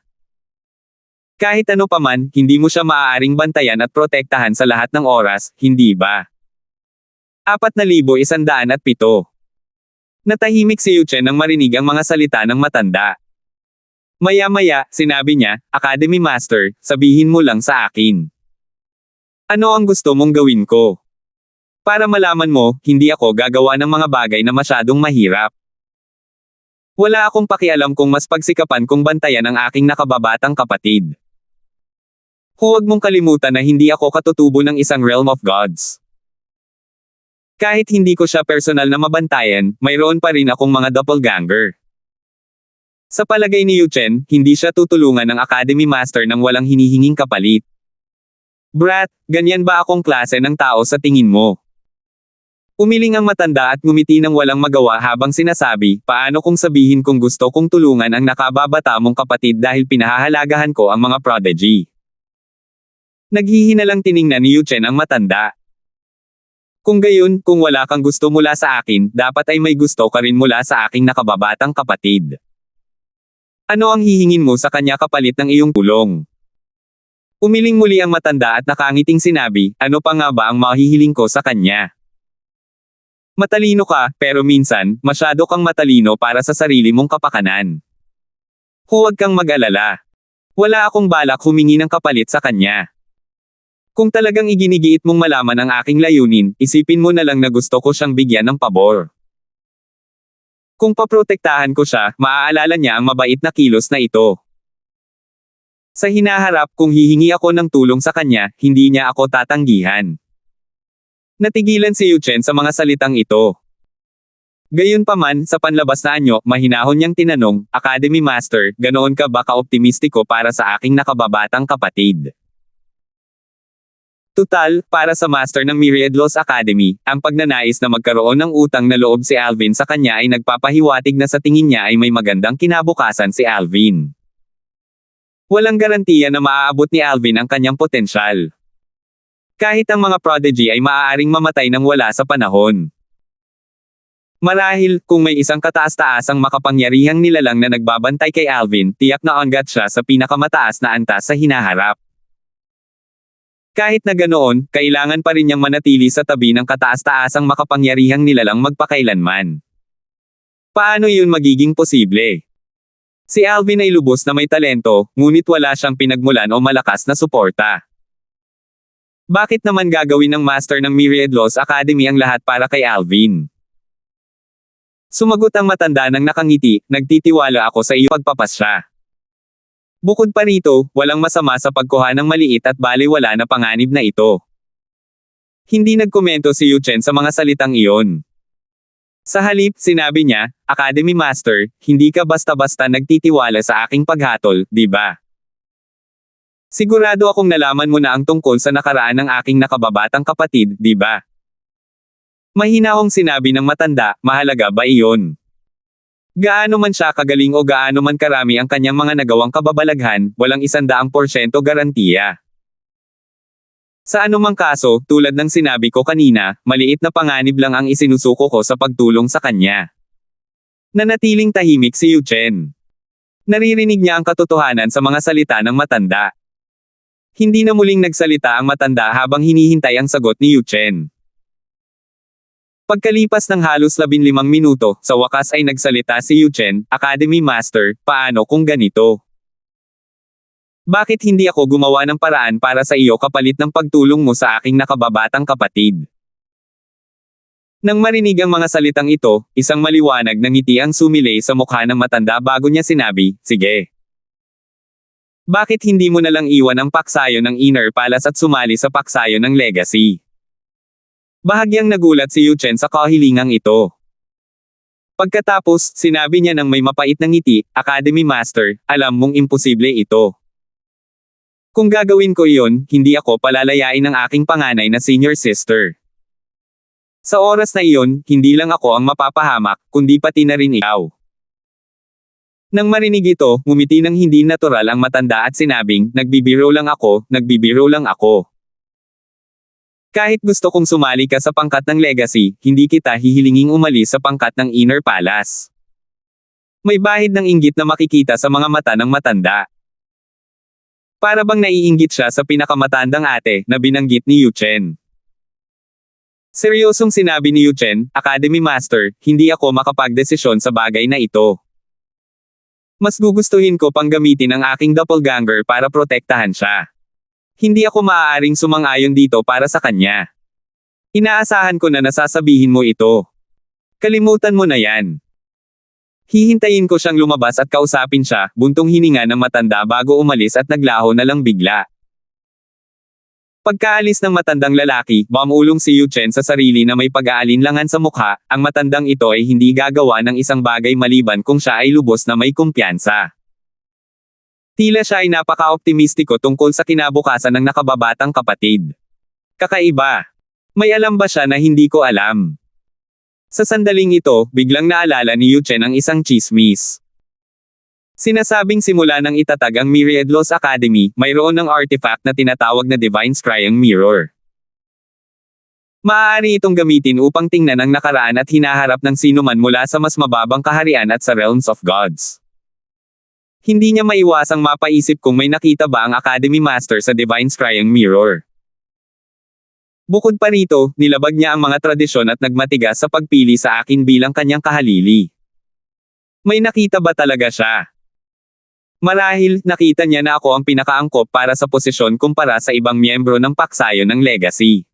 Kahit ano paman, hindi mo siya maaaring bantayan at protektahan sa lahat ng oras, hindi ba? 4,107. Natahimik si Yu Chen nang marinig ang mga salita ng matanda. Maya-maya, sinabi niya, "Academy Master, sabihin mo lang sa akin. Ano ang gusto mong gawin ko? Para malaman mo, hindi ako gagawa ng mga bagay na masyadong mahirap. Wala akong pakialam kung mas pagsikapan kong bantayan ang aking nakababatang kapatid. Huwag mong kalimutan na hindi ako katutubo ng isang realm of gods. Kahit hindi ko siya personal na mabantayan, mayroon pa rin akong mga doppelganger." Sa palagay ni Yu Chen, hindi siya tutulungan ng Academy Master nang walang hinihinging kapalit. "Brat, ganyan ba akong klase ng tao sa tingin mo?" Umiling ang matanda at ngumiti ng walang magawa habang sinasabi, "Paano kung sabihin kong gusto kong tulungan ang nakababata mong kapatid dahil pinahahalagahan ko ang mga prodigy?" Naghihinalang tiningnan ni Yu Chen ang matanda. "Kung gayon, kung wala kang gusto mula sa akin, dapat ay may gusto ka rin mula sa aking nakababatang kapatid. Ano ang hihingin mo sa kanya kapalit ng iyong tulong?" Umiling muli ang matanda at nakangiting sinabi, "Ano pa nga ba ang mahihiling ko sa kanya? Matalino ka, pero minsan, masyado kang matalino para sa sarili mong kapakanan. Huwag kang mag-alala. Wala akong balak humingi ng kapalit sa kanya. Kung talagang iginigiit mong malaman ang aking layunin, isipin mo na lang na gusto ko siyang bigyan ng pabor. Kung paprotektahan ko siya, maaalala niya ang mabait na kilos na ito. Sa hinaharap, kung hihingi ako ng tulong sa kanya, hindi niya ako tatanggihan." Natigilan si Yu Chen sa mga salitang ito. Gayunpaman, sa panlabas na anyo, mahinahon niyang tinanong, "Academy Master, ganoon ka ba ka-optimistiko para sa aking nakababatang kapatid?" Tutal, para sa master ng Myriad Laws Academy, ang pagnanais na magkaroon ng utang na loob si Alvin sa kanya ay nagpapahiwatig na sa tingin niya ay may magandang kinabukasan si Alvin. Walang garantiya na maaabot ni Alvin ang kanyang potensyal. Kahit ang mga prodigy ay maaaring mamatay nang wala sa panahon. Marahil, kung may isang kataas-taasang makapangyarihang nilalang na nagbabantay kay Alvin, tiyak na ongat siya sa pinakamataas na antas sa hinaharap. Kahit na ganoon, kailangan pa rin niyang manatili sa tabi ng kataas-taasang makapangyarihang nilalang magpakailanman. Paano yun magiging posible? Si Alvin ay lubos na may talento, ngunit wala siyang pinagmulan o malakas na suporta. Bakit naman gagawin ng master ng Myriad Laws Academy ang lahat para kay Alvin? Sumagot ang matanda ng nakangiti, nagtitiwala ako sa iyo pagpapasya. Bukod pa rito, walang masama sa pagkuha ng maliit at balewala na panganib na ito. Hindi nagkomento si Yu Chen sa mga salitang iyon. Sa halip, sinabi niya, Academy Master, hindi ka basta-basta nagtitiwala sa aking paghatol, di ba? Sigurado akong nalaman mo na ang tungkol sa nakaraan ng aking nakababatang kapatid, di ba? Mahinahong sinabi ng matanda, mahalaga ba iyon? Gaano man siya kagaling o gaano man karami ang kanyang mga nagawang kababalaghan, walang 100% garantiya. Sa anumang kaso, tulad ng sinabi ko kanina, maliit na panganib lang ang isinusuko ko sa pagtulong sa kanya. Nanatiling tahimik si Yu Chen. Naririnig niya ang katotohanan sa mga salita ng matanda. Hindi na muling nagsalita ang matanda habang hinihintay ang sagot ni Yu Chen. Pagkalipas ng halos 15 minuto, sa wakas ay nagsalita si Yu Chen, Academy Master, paano kung ganito? Bakit hindi ako gumawa ng paraan para sa iyo kapalit ng pagtulong mo sa aking nakababatang kapatid? Nang marinig ang mga salitang ito, isang maliwanag na ngiti ang sumilay sa mukha ng matanda bago niya sinabi, sige. Bakit hindi mo na lang iwan ang paksayo ng Inner Palace at sumali sa paksayo ng Legacy? Bahagyang nagulat si Yu Chen sa kahilingang ito. Pagkatapos, sinabi niya ng may mapait na ngiti, Academy Master, alam mong imposible ito. Kung gagawin ko iyon, hindi ako palalayain ng aking panganay na senior sister. Sa oras na iyon, hindi lang ako ang mapapahamak, kundi pati na rin ikaw. Nang marinig ito, ngumiti ng hindi natural ang matanda at sinabing, nagbibiro lang ako, nagbibiro lang ako. Kahit gusto kong sumali ka sa pangkat ng Legacy, hindi kita hihilinging umalis sa pangkat ng Inner Palace. May bahid ng inggit na makikita sa mga mata ng matanda. Para bang naiinggit siya sa pinakamatandang ate na binanggit ni Yu Chen. Seryosong sinabi ni Yu Chen, Academy Master, hindi ako makapagdesisyon sa bagay na ito. Mas gugustuhin ko pang gamitin ang aking doppelganger para protektahan siya. Hindi ako maaaring sumang-ayon dito para sa kanya. Inaasahan ko na nasasabihin mo ito. Kalimutan mo na yan. Hihintayin ko siyang lumabas at kausapin siya, buntong hininga ng matanda bago umalis at naglaho na lang bigla. Pagkaalis ng matandang lalaki, bumulong si Yu Chen sa sarili na may pag-aalinlangan sa mukha, ang matandang ito ay hindi gagawa ng isang bagay maliban kung siya ay lubos na may kumpiyansa. Tila siya ay napaka-optimistiko tungkol sa kinabukasan ng nakababatang kapatid. Kakaiba. May alam ba siya na hindi ko alam? Sa sandaling ito, biglang naalala ni Yu Chen ang isang chismis. Sinasabing simula nang itatag ang Myriad Laws Academy, mayroon ng artifact na tinatawag na Divine Scrying Mirror. Maaari itong gamitin upang tingnan ang nakaraan at hinaharap ng sinuman mula sa mas mababang kaharian at sa realms of gods. Hindi niya maiwasang mapaisip kung may nakita ba ang Academy Master sa Divine Scrying Mirror. Bukod pa rito, nilabag niya ang mga tradisyon at nagmatigas sa pagpili sa akin bilang kanyang kahalili. May nakita ba talaga siya? Marahil, nakita niya na ako ang pinakaangkop para sa posisyon kumpara sa ibang miyembro ng paksayo ng Legacy.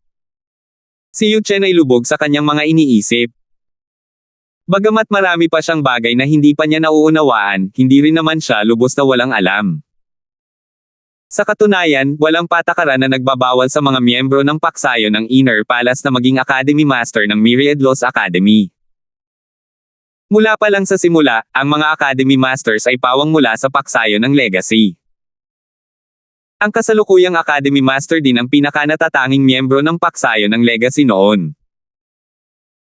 Si Yu Chen ay lubog sa kanyang mga iniisip. Bagamat marami pa siyang bagay na hindi pa niya nauunawaan, hindi rin naman siya lubos na walang alam. Sa katunayan, walang patakaran na nagbabawal sa mga miyembro ng paksayo ng Inner Palace na maging Academy Master ng Myriad Laws Academy. Mula pa lang sa simula, ang mga Academy Masters ay pawang mula sa paksayo ng Legacy. Ang kasalukuyang Academy Master din ang pinakanatatanging miyembro ng paksayo ng Legacy noon.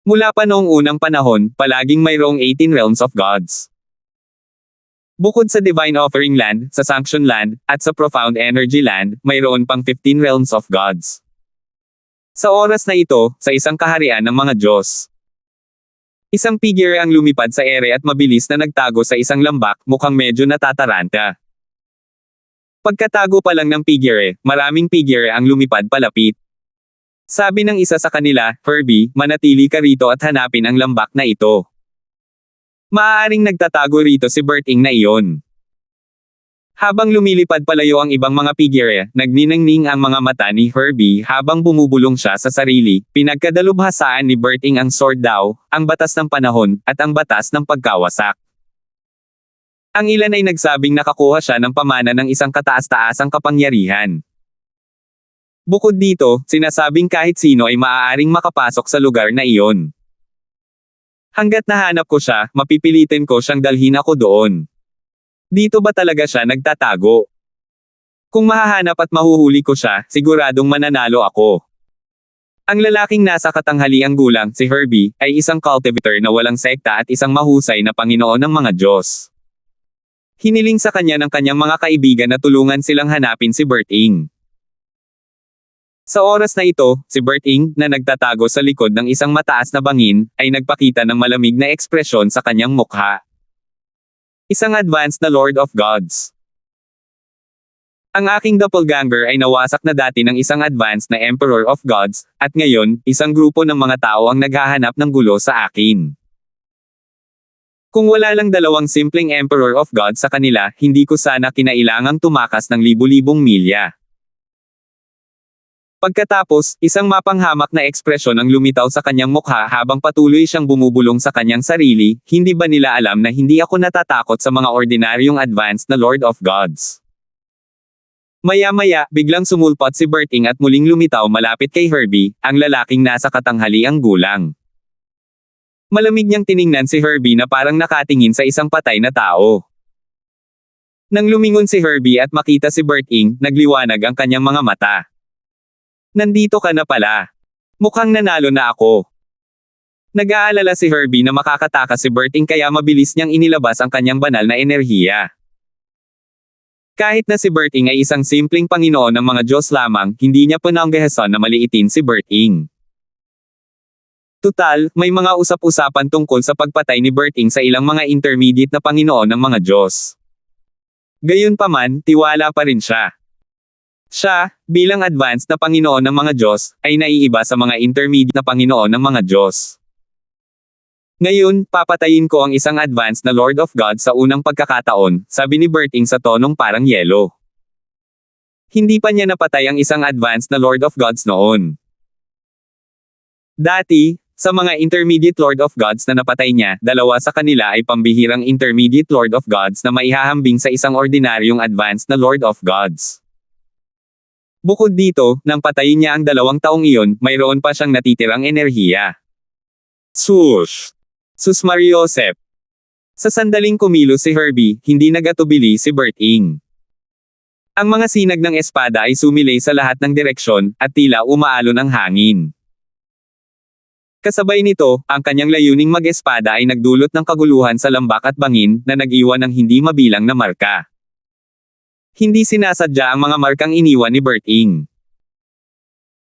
Mula pa noong unang panahon, palaging mayroong 18 Realms of Gods. Bukod sa Divine Offering Land, sa Sanction Land, at sa Profound Energy Land, mayroon pang 15 Realms of Gods. Sa oras na ito, sa isang kaharian ng mga Diyos. Isang figure ang lumipad sa ere at mabilis na nagtago sa isang lambak, mukhang medyo natataranta. Pagkatago pa lang ng figure, maraming figure ang lumipad palapit. Sabi ng isa sa kanila, Herbie, manatili ka rito at hanapin ang lambak na ito. Maaaring nagtatago rito si Berting na iyon. Habang lumilipad palayo ang ibang mga figure, nagniningning ang mga mata ni Herbie habang bumubulong siya sa sarili, pinagkadalubhasaan ni Berting ang sword daw, ang batas ng panahon, at ang batas ng pagkawasak. Ang ilan ay nagsabing nakakuha siya ng pamana ng isang kataas-taasang kapangyarihan. Bukod dito, sinasabing kahit sino ay maaaring makapasok sa lugar na iyon. Hanggat nahanap ko siya, mapipilitin ko siyang dalhin ako doon. Dito ba talaga siya nagtatago? Kung mahahanap at mahuhuli ko siya, siguradong mananalo ako. Ang lalaking nasa katanghaliang gulang, si Herbie, ay isang cultivator na walang sekta at isang mahusay na Panginoon ng mga Diyos. Hiniling sa kanya ng kanyang mga kaibigan na tulungan silang hanapin si Berting. Sa oras na ito, si Berting, na nagtatago sa likod ng isang mataas na bangin, ay nagpakita ng malamig na ekspresyon sa kanyang mukha. Isang advanced na Lord of Gods. Ang aking doppelganger ay nawasak na dati ng isang advanced na Emperor of Gods, at ngayon, isang grupo ng mga tao ang naghahanap ng gulo sa akin. Kung wala lang dalawang simpleng Emperor of God sa kanila, hindi ko sana kinailangang tumakas ng libu-libong milya. Pagkatapos, isang mapanghamak na ekspresyon ang lumitaw sa kanyang mukha habang patuloy siyang bumubulong sa kanyang sarili, hindi ba nila alam na hindi ako natatakot sa mga ordinaryong advanced na Lord of Gods? Maya-maya, biglang sumulpot si Berting at muling lumitaw malapit kay Herbie, ang lalaking nasa katanghaliang gulang. Malamig niyang tiningnan si Herbie na parang nakatingin sa isang patay na tao. Nang lumingon si Herbie at makita si Berting, nagliwanag ang kanyang mga mata. Nandito ka na pala. Mukhang nanalo na ako. Nag-aalala si Herbie na makakatakas si Berting kaya mabilis niyang inilabas ang kanyang banal na enerhiya. Kahit na si Berting ay isang simpleng Panginoon ng mga Diyos lamang, hindi niya pinanggahasan na maliitin si Berting. Tutal, may mga usap-usapan tungkol sa pagpatay ni Berting sa ilang mga intermediate na Panginoon ng mga Diyos. Gayunpaman, tiwala pa rin siya. Siya, bilang advanced na Panginoon ng mga Diyos, ay naiiba sa mga intermediate na Panginoon ng mga Diyos. Ngayon, papatayin ko ang isang advanced na Lord of God sa unang pagkakataon, sabi ni Berting sa tonong parang yelo. Hindi pa niya napatay ang isang advanced na Lord of Gods noon. Dati, sa mga intermediate Lord of Gods na napatay niya, dalawa sa kanila ay pambihirang intermediate Lord of Gods na maihahambing sa isang ordinaryong advanced na Lord of Gods. Bukod dito, nang patayin niya ang 2 taong iyon, mayroon pa siyang natitirang enerhiya. Swoosh! Susmariosep! Sa sandaling kumilos si Herbie, hindi nagatubili si Berting. Ang mga sinag ng espada ay sumilay sa lahat ng direksyon, at tila umaalon ang hangin. Kasabay nito, ang kanyang layuning mag-espada ay nagdulot ng kaguluhan sa lambak at bangin, na nag-iwan ng hindi mabilang na marka. Hindi sinasadya ang mga markang iniwan ni Berting.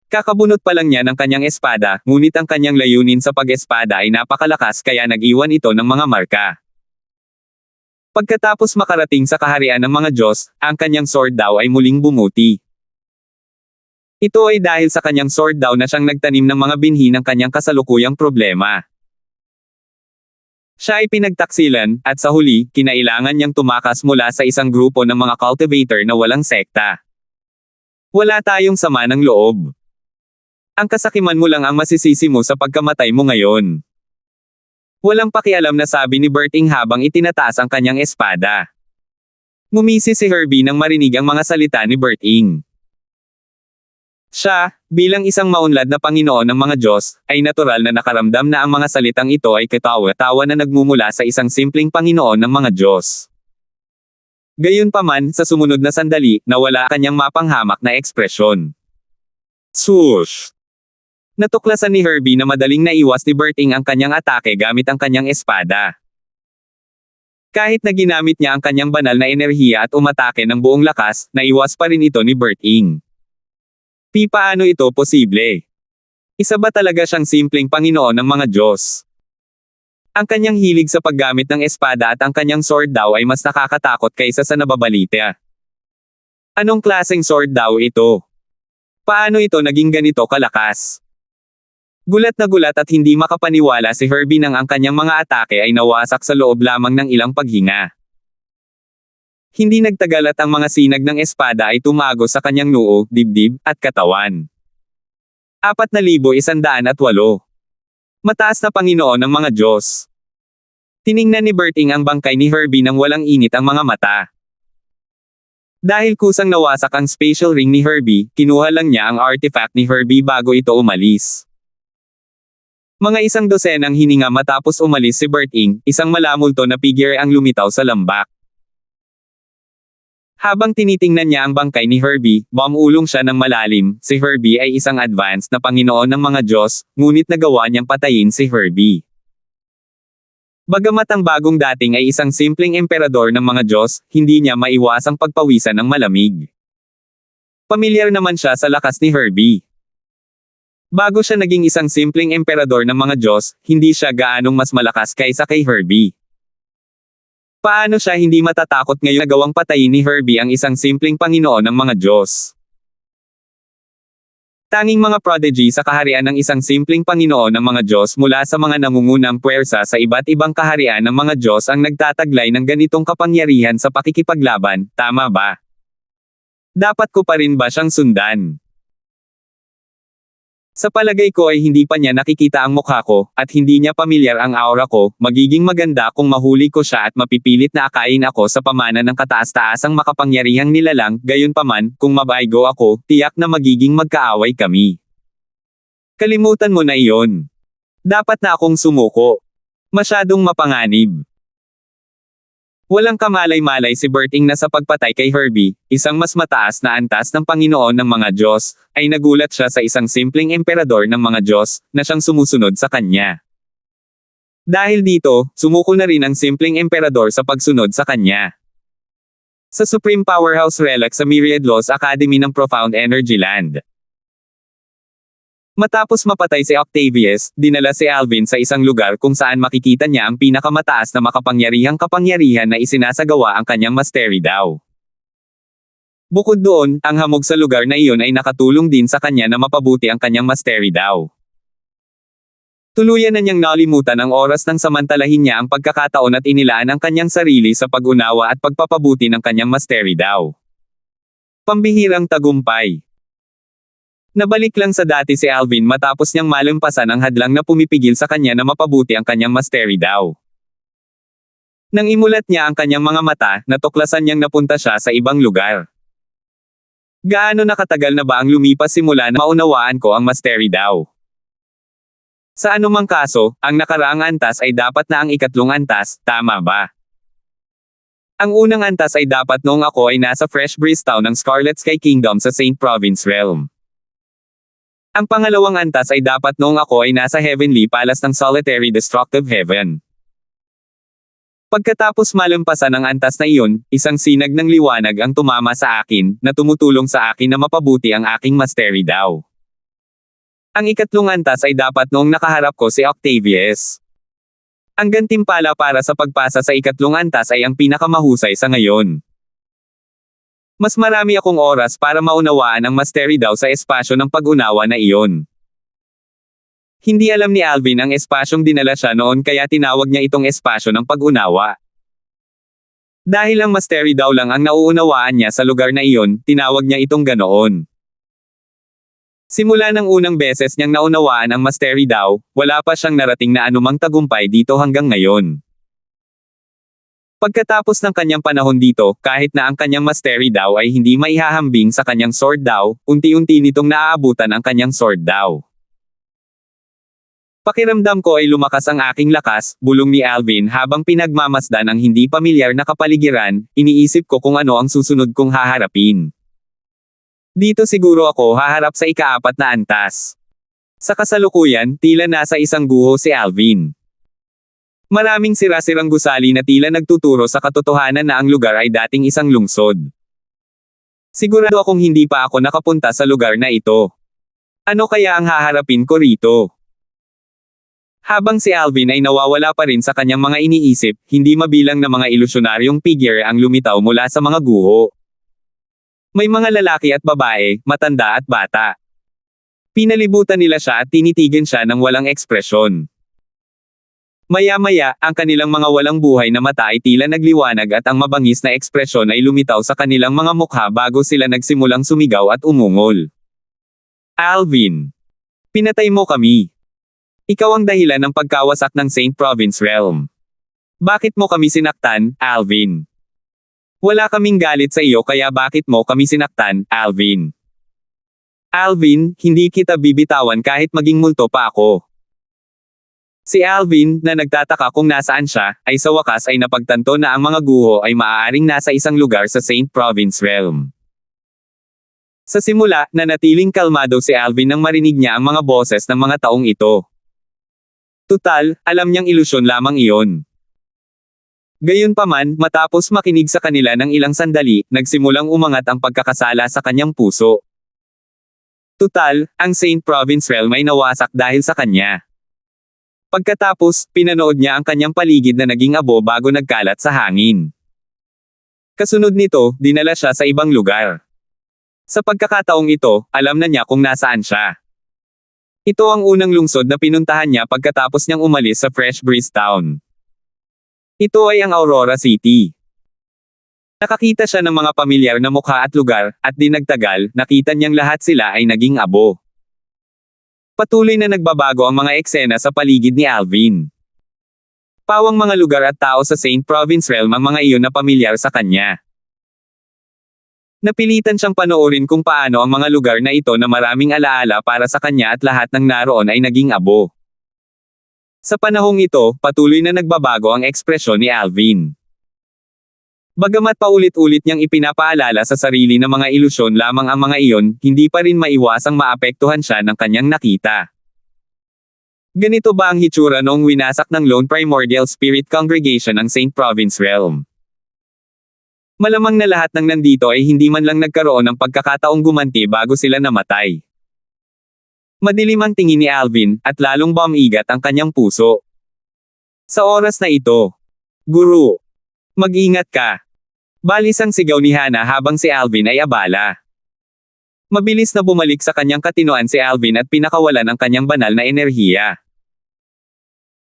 Kakabunot pa lang niya ng kanyang espada, ngunit ang kanyang layunin sa pag-espada ay napakalakas kaya nag-iwan ito ng mga marka. Pagkatapos makarating sa kaharian ng mga Diyos, ang kanyang sword daw ay muling bumuti. Ito ay dahil sa kanyang sword daw na siyang nagtanim ng mga binhi ng kanyang kasalukuyang problema. Siya ay pinagtaksilan, at sa huli, kinailangan niyang tumakas mula sa isang grupo ng mga cultivator na walang sekta. Wala tayong sama ng loob. Ang kasakiman mo lang ang masisisi mo sa pagkamatay mo ngayon. Walang pakialam na sabi ni Berting habang itinataas ang kanyang espada. Ngumisi si Herbie nang marinig ang mga salita ni Berting. Siya, bilang isang maunlad na Panginoon ng mga Diyos, ay natural na nakaramdam na ang mga salitang ito ay katawa-tawa na nagmumula sa isang simpleng Panginoon ng mga Diyos. Gayunpaman, sa sumunod na sandali, nawala kanyang mapanghamak na ekspresyon. Swoosh! Natuklasan ni Herbie na madaling naiwas ni Berting ang kanyang atake gamit ang kanyang espada. Kahit na ginamit niya ang kanyang banal na enerhiya at umatake ng buong lakas, naiwas pa rin ito ni Berting. Paano ito posible? Isa ba talaga siyang simpleng Panginoon ng mga Diyos? Ang kanyang hilig sa paggamit ng espada at ang kanyang sword daw ay mas nakakatakot kaysa sa nababalita. Anong klaseng sword daw ito? Paano ito naging ganito kalakas? Gulat na gulat at hindi makapaniwala si Herbie nang ang kanyang mga atake ay nawasak sa loob lamang ng ilang paghinga. Hindi nagtagal at ang mga sinag ng espada ay tumago sa kanyang noo, dibdib, at katawan. 4,108. Mataas na Panginoon ng mga Diyos. Tiningnan ni Berting ang bangkay ni Herbie nang walang init ang mga mata. Dahil kusang nawasak ang spatial ring ni Herbie, kinuha lang niya ang artifact ni Herbie bago ito umalis. Mga 100 hininga matapos umalis si Berting, isang malamulto na figure ang lumitaw sa lambak. Habang tinitingnan niya ang bangkay ni Herbie, bumulong siya ng malalim. Si Herbie ay isang advanced na Panginoon ng mga Diyos, ngunit nagawa niyang patayin si Herbie. Bagamat ang bagong dating ay isang simpleng emperador ng mga Diyos, hindi niya maiwasang pagpawisan ng malamig. Pamilyar naman siya sa lakas ni Herbie. Bago siya naging isang simpleng emperador ng mga Diyos, hindi siya gaanong mas malakas kaysa kay Herbie. Paano siya hindi matatakot ngayon na gawang patayin ni Herbie ang isang simpleng Panginoon ng mga Diyos? Tanging mga prodigy sa kaharian ng isang simpleng Panginoon ng mga Diyos mula sa mga nangungunang puwersa sa iba't ibang kaharian ng mga Diyos ang nagtataglay ng ganitong kapangyarihan sa pakikipaglaban, tama ba? Dapat ko pa rin ba siyang sundan? Sa palagay ko ay hindi pa niya nakikita ang mukha ko, at hindi niya pamilyar ang aura ko. Magiging maganda kung mahuli ko siya at mapipilit na akayin ako sa pamana ng kataas-taasang makapangyarihang nilalang. Gayunpaman, kung mabaygo ako, tiyak na magiging magkaaway kami. Kalimutan mo na iyon. Dapat na akong sumuko. Masyadong mapanganib. Walang kamalay-malay si Berting na sa pagpatay kay Herbie, isang mas mataas na antas ng Panginoon ng mga Diyos, ay nagulat siya sa isang simpleng emperador ng mga Diyos, na siyang sumusunod sa kanya. Dahil dito, sumuko na rin ang simpleng emperador sa pagsunod sa kanya. Sa Supreme Powerhouse Relic sa Myriad Laws Academy ng Profound Energy Land. Matapos mapatay si Octavius, dinala si Alvin sa isang lugar kung saan makikita niya ang pinakamataas na makapangyarihang kapangyarihan na isinasagawa ang kanyang mastery daw. Bukod doon, ang hamog sa lugar na iyon ay nakatulong din sa kanya na mapabuti ang kanyang mastery daw. Tuluyan na niyang nalimutan ang oras nang samantalahin niya ang pagkakataon at inilaan ang kanyang sarili sa pag-unawa at pagpapabuti ng kanyang mastery daw. Pambihirang tagumpay. Nabalik lang sa dati si Alvin matapos niyang malampasan ang hadlang na pumipigil sa kanya na mapabuti ang kanyang mastery daw. Nang imulat niya ang kanyang mga mata, natuklasan niyang napunta siya sa ibang lugar. Gaano nakatagal na ba ang lumipas simula na maunawaan ko ang mastery daw? Sa anumang kaso, ang nakaraang antas ay dapat na ang ikatlong antas, tama ba? Ang unang antas ay dapat noong ako ay nasa Fresh Breeze Town ng Scarlet Sky Kingdom sa Saint Province Realm. Ang pangalawang antas ay dapat noong ako ay nasa Heavenly Palace ng Solitary Destructive Heaven. Pagkatapos malampasan ang antas na iyon, isang sinag ng liwanag ang tumama sa akin, na tumutulong sa akin na mapabuti ang aking mastery daw. Ang ikatlong antas ay dapat noong nakaharap ko si Octavius. Ang gantimpala para sa pagpasa sa ikatlong antas ay ang pinakamahusay sa ngayon. Mas marami akong oras para maunawaan ang mastery daw sa espasyo ng pag-unawa na iyon. Hindi alam ni Alvin ang espasyong dinala siya noon kaya tinawag niya itong espasyo ng pag-unawa. Dahil ang mastery daw lang ang nauunawaan niya sa lugar na iyon, tinawag niya itong ganoon. Simula ng unang beses niyang naunawaan ang mastery daw, wala pa siyang narating na anumang tagumpay dito hanggang ngayon. Pagkatapos ng kanyang panahon dito, kahit na ang kanyang mastery daw ay hindi maihahambing sa kanyang sword daw, unti-unti nitong naaabutan ang kanyang sword daw. Pakiramdam ko ay lumakas ang aking lakas, bulong ni Alvin habang pinagmamasdan ang hindi pamilyar na kapaligiran, iniisip ko kung ano ang susunod kong haharapin. Dito siguro ako haharap sa ika-4 na antas. Sa kasalukuyan, tila nasa isang guho si Alvin. Maraming sira-sirang gusali na tila nagtuturo sa katotohanan na ang lugar ay dating isang lungsod. Sigurado akong hindi pa ako nakapunta sa lugar na ito. Ano kaya ang haharapin ko rito? Habang si Alvin ay nawawala pa rin sa kanyang mga iniisip, hindi mabilang na mga ilusyonaryong figure ang lumitaw mula sa mga guho. May mga lalaki at babae, matanda at bata. Pinalibutan nila siya at tinitigan siya ng walang ekspresyon. Maya-maya, ang kanilang mga walang buhay na mata ay tila nagliwanag at ang mabangis na ekspresyon ay lumitaw sa kanilang mga mukha bago sila nagsimulang sumigaw at umungol. Alvin! Pinatay mo kami! Ikaw ang dahilan ng pagkawasak ng Saint Province Realm. Bakit mo kami sinaktan, Alvin? Wala kaming galit sa iyo kaya bakit mo kami sinaktan, Alvin? Alvin, hindi kita bibitawan kahit maging multo pa ako. Si Alvin, na nagtataka kung nasaan siya, ay sa wakas ay napagtanto na ang mga guho ay maaaring nasa isang lugar sa Saint Province Realm. Sa simula, nanatiling kalmado si Alvin nang marinig niya ang mga boses ng mga taong ito. Tutal, alam niyang ilusyon lamang iyon. Gayunpaman, matapos makinig sa kanila ng ilang sandali, nagsimulang umangat ang pagkakasala sa kanyang puso. Tutal, ang Saint Province Realm ay nawasak dahil sa kanya. Pagkatapos, pinanood niya ang kanyang paligid na naging abo bago nagkalat sa hangin. Kasunod nito, dinala siya sa ibang lugar. Sa pagkakataong ito, alam na niya kung nasaan siya. Ito ang unang lungsod na pinuntahan niya pagkatapos niyang umalis sa Fresh Breeze Town. Ito ay ang Aurora City. Nakakita siya ng mga pamilyar na mukha at lugar, at di nagtagal, nakita niyang lahat sila ay naging abo. Patuloy na nagbabago ang mga eksena sa paligid ni Alvin. Pawang mga lugar at tao sa Saint Province Realm ang mga iyon na pamilyar sa kanya. Napilitan siyang panoorin kung paano ang mga lugar na ito na maraming alaala para sa kanya at lahat ng naroon ay naging abo. Sa panahong ito, patuloy na nagbabago ang ekspresyon ni Alvin. Bagamat paulit-ulit niyang ipinapaalala sa sarili na mga ilusyon lamang ang mga iyon, hindi pa rin maiwasang maapektuhan siya ng kanyang nakita. Ganito ba ang hitsura noong winasak ng Lone Primordial Spirit Congregation ang Saint Province Realm? Malamang na lahat ng nandito ay hindi man lang nagkaroon ng pagkakataong gumanti bago sila namatay. Madilim ang tingin ni Alvin, at lalong bumigat ang kanyang puso. Sa oras na ito, Guru, mag-ingat ka. Balis ang sigaw ni Hana habang si Alvin ay abala. Mabilis na bumalik sa kanyang katinoan si Alvin at pinakawalan ang kanyang banal na enerhiya.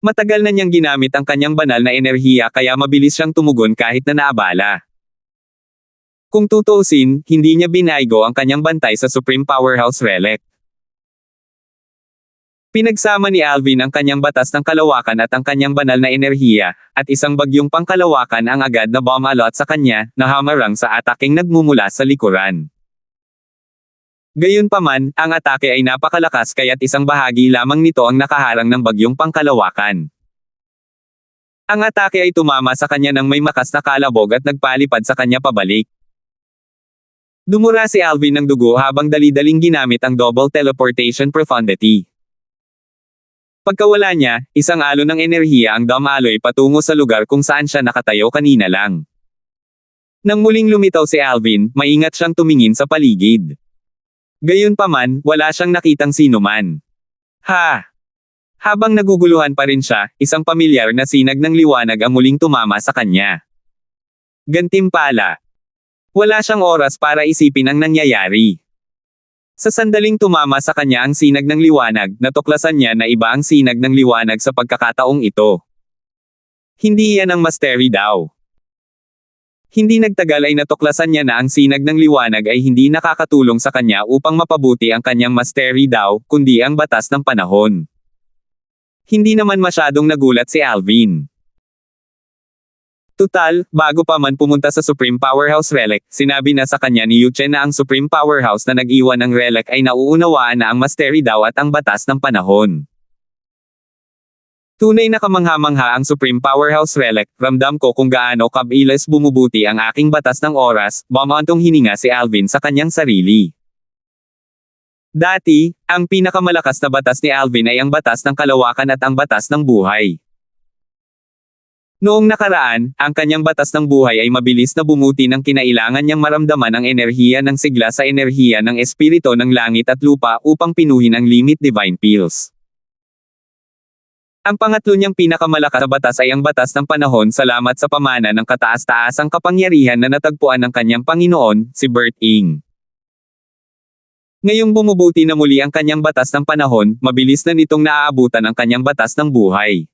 Matagal na niyang ginamit ang kanyang banal na enerhiya kaya mabilis siyang tumugon kahit na naabala. Kung tutuusin, hindi niya binaygo ang kanyang bantay sa Supreme Powerhouse Relic. Pinagsama ni Alvin ang kanyang batas ng kalawakan at ang kanyang banal na enerhiya, at isang bagyong pangkalawakan ang agad na bomb alot sa kanya, na hamarang sa ataking nagmumula sa likuran. Gayunpaman, ang atake ay napakalakas kaya't isang bahagi lamang nito ang nakaharang ng bagyong pangkalawakan. Ang atake ay tumama sa kanya ng may makas na kalabog at nagpalipad sa kanya pabalik. Dumura si Alvin ng dugo habang dali-daling ginamit ang double teleportation profundity. Pagkawala niya, isang alon ng enerhiya ang dumaloy patungo sa lugar kung saan siya nakatayo kanina lang. Nang muling lumitaw si Alvin, maingat siyang tumingin sa paligid. Gayunpaman, wala siyang nakitang sinuman. Ha! Habang naguguluhan pa rin siya, isang pamilyar na sinag ng liwanag ang muling tumama sa kanya. Gantimpala. Wala siyang oras para isipin ang nangyayari. Sa sandaling tumama sa kanya ang sinag ng liwanag, natuklasan niya na iba ang sinag ng liwanag sa pagkakataong ito. Hindi yan ang mastery daw. Hindi nagtagal ay natuklasan niya na ang sinag ng liwanag ay hindi nakakatulong sa kanya upang mapabuti ang kanyang mastery daw, kundi ang batas ng panahon. Hindi naman masyadong nagulat si Alvin. Tutal, bago pa man pumunta sa Supreme Powerhouse Relic, sinabi na sa kanya ni Yu Chen na ang Supreme Powerhouse na nag-iwan ng relic ay nauunawaan na ang mastery daw at ang batas ng panahon. Tunay na kamangha-mangha ang Supreme Powerhouse Relic, ramdam ko kung gaano kabilis bumubuti ang aking batas ng oras, bumantong hininga si Alvin sa kanyang sarili. Dati, ang pinakamalakas na batas ni Alvin ay ang batas ng kalawakan at ang batas ng buhay. Noong nakaraan, ang kanyang batas ng buhay ay mabilis na bumuti ng kinailangan niyang maramdaman ang enerhiya ng sigla sa enerhiya ng espiritu ng langit at lupa upang pinuhin ang limit divine pills. Ang pangatlo niyang pinakamalakas na batas ay ang batas ng panahon salamat sa pamana ng kataas-taasang kapangyarihan na natagpuan ng kanyang Panginoon, si Bert Ing. Ngayong bumubuti na muli ang kanyang batas ng panahon, mabilis na nitong naaabutan ang kanyang batas ng buhay.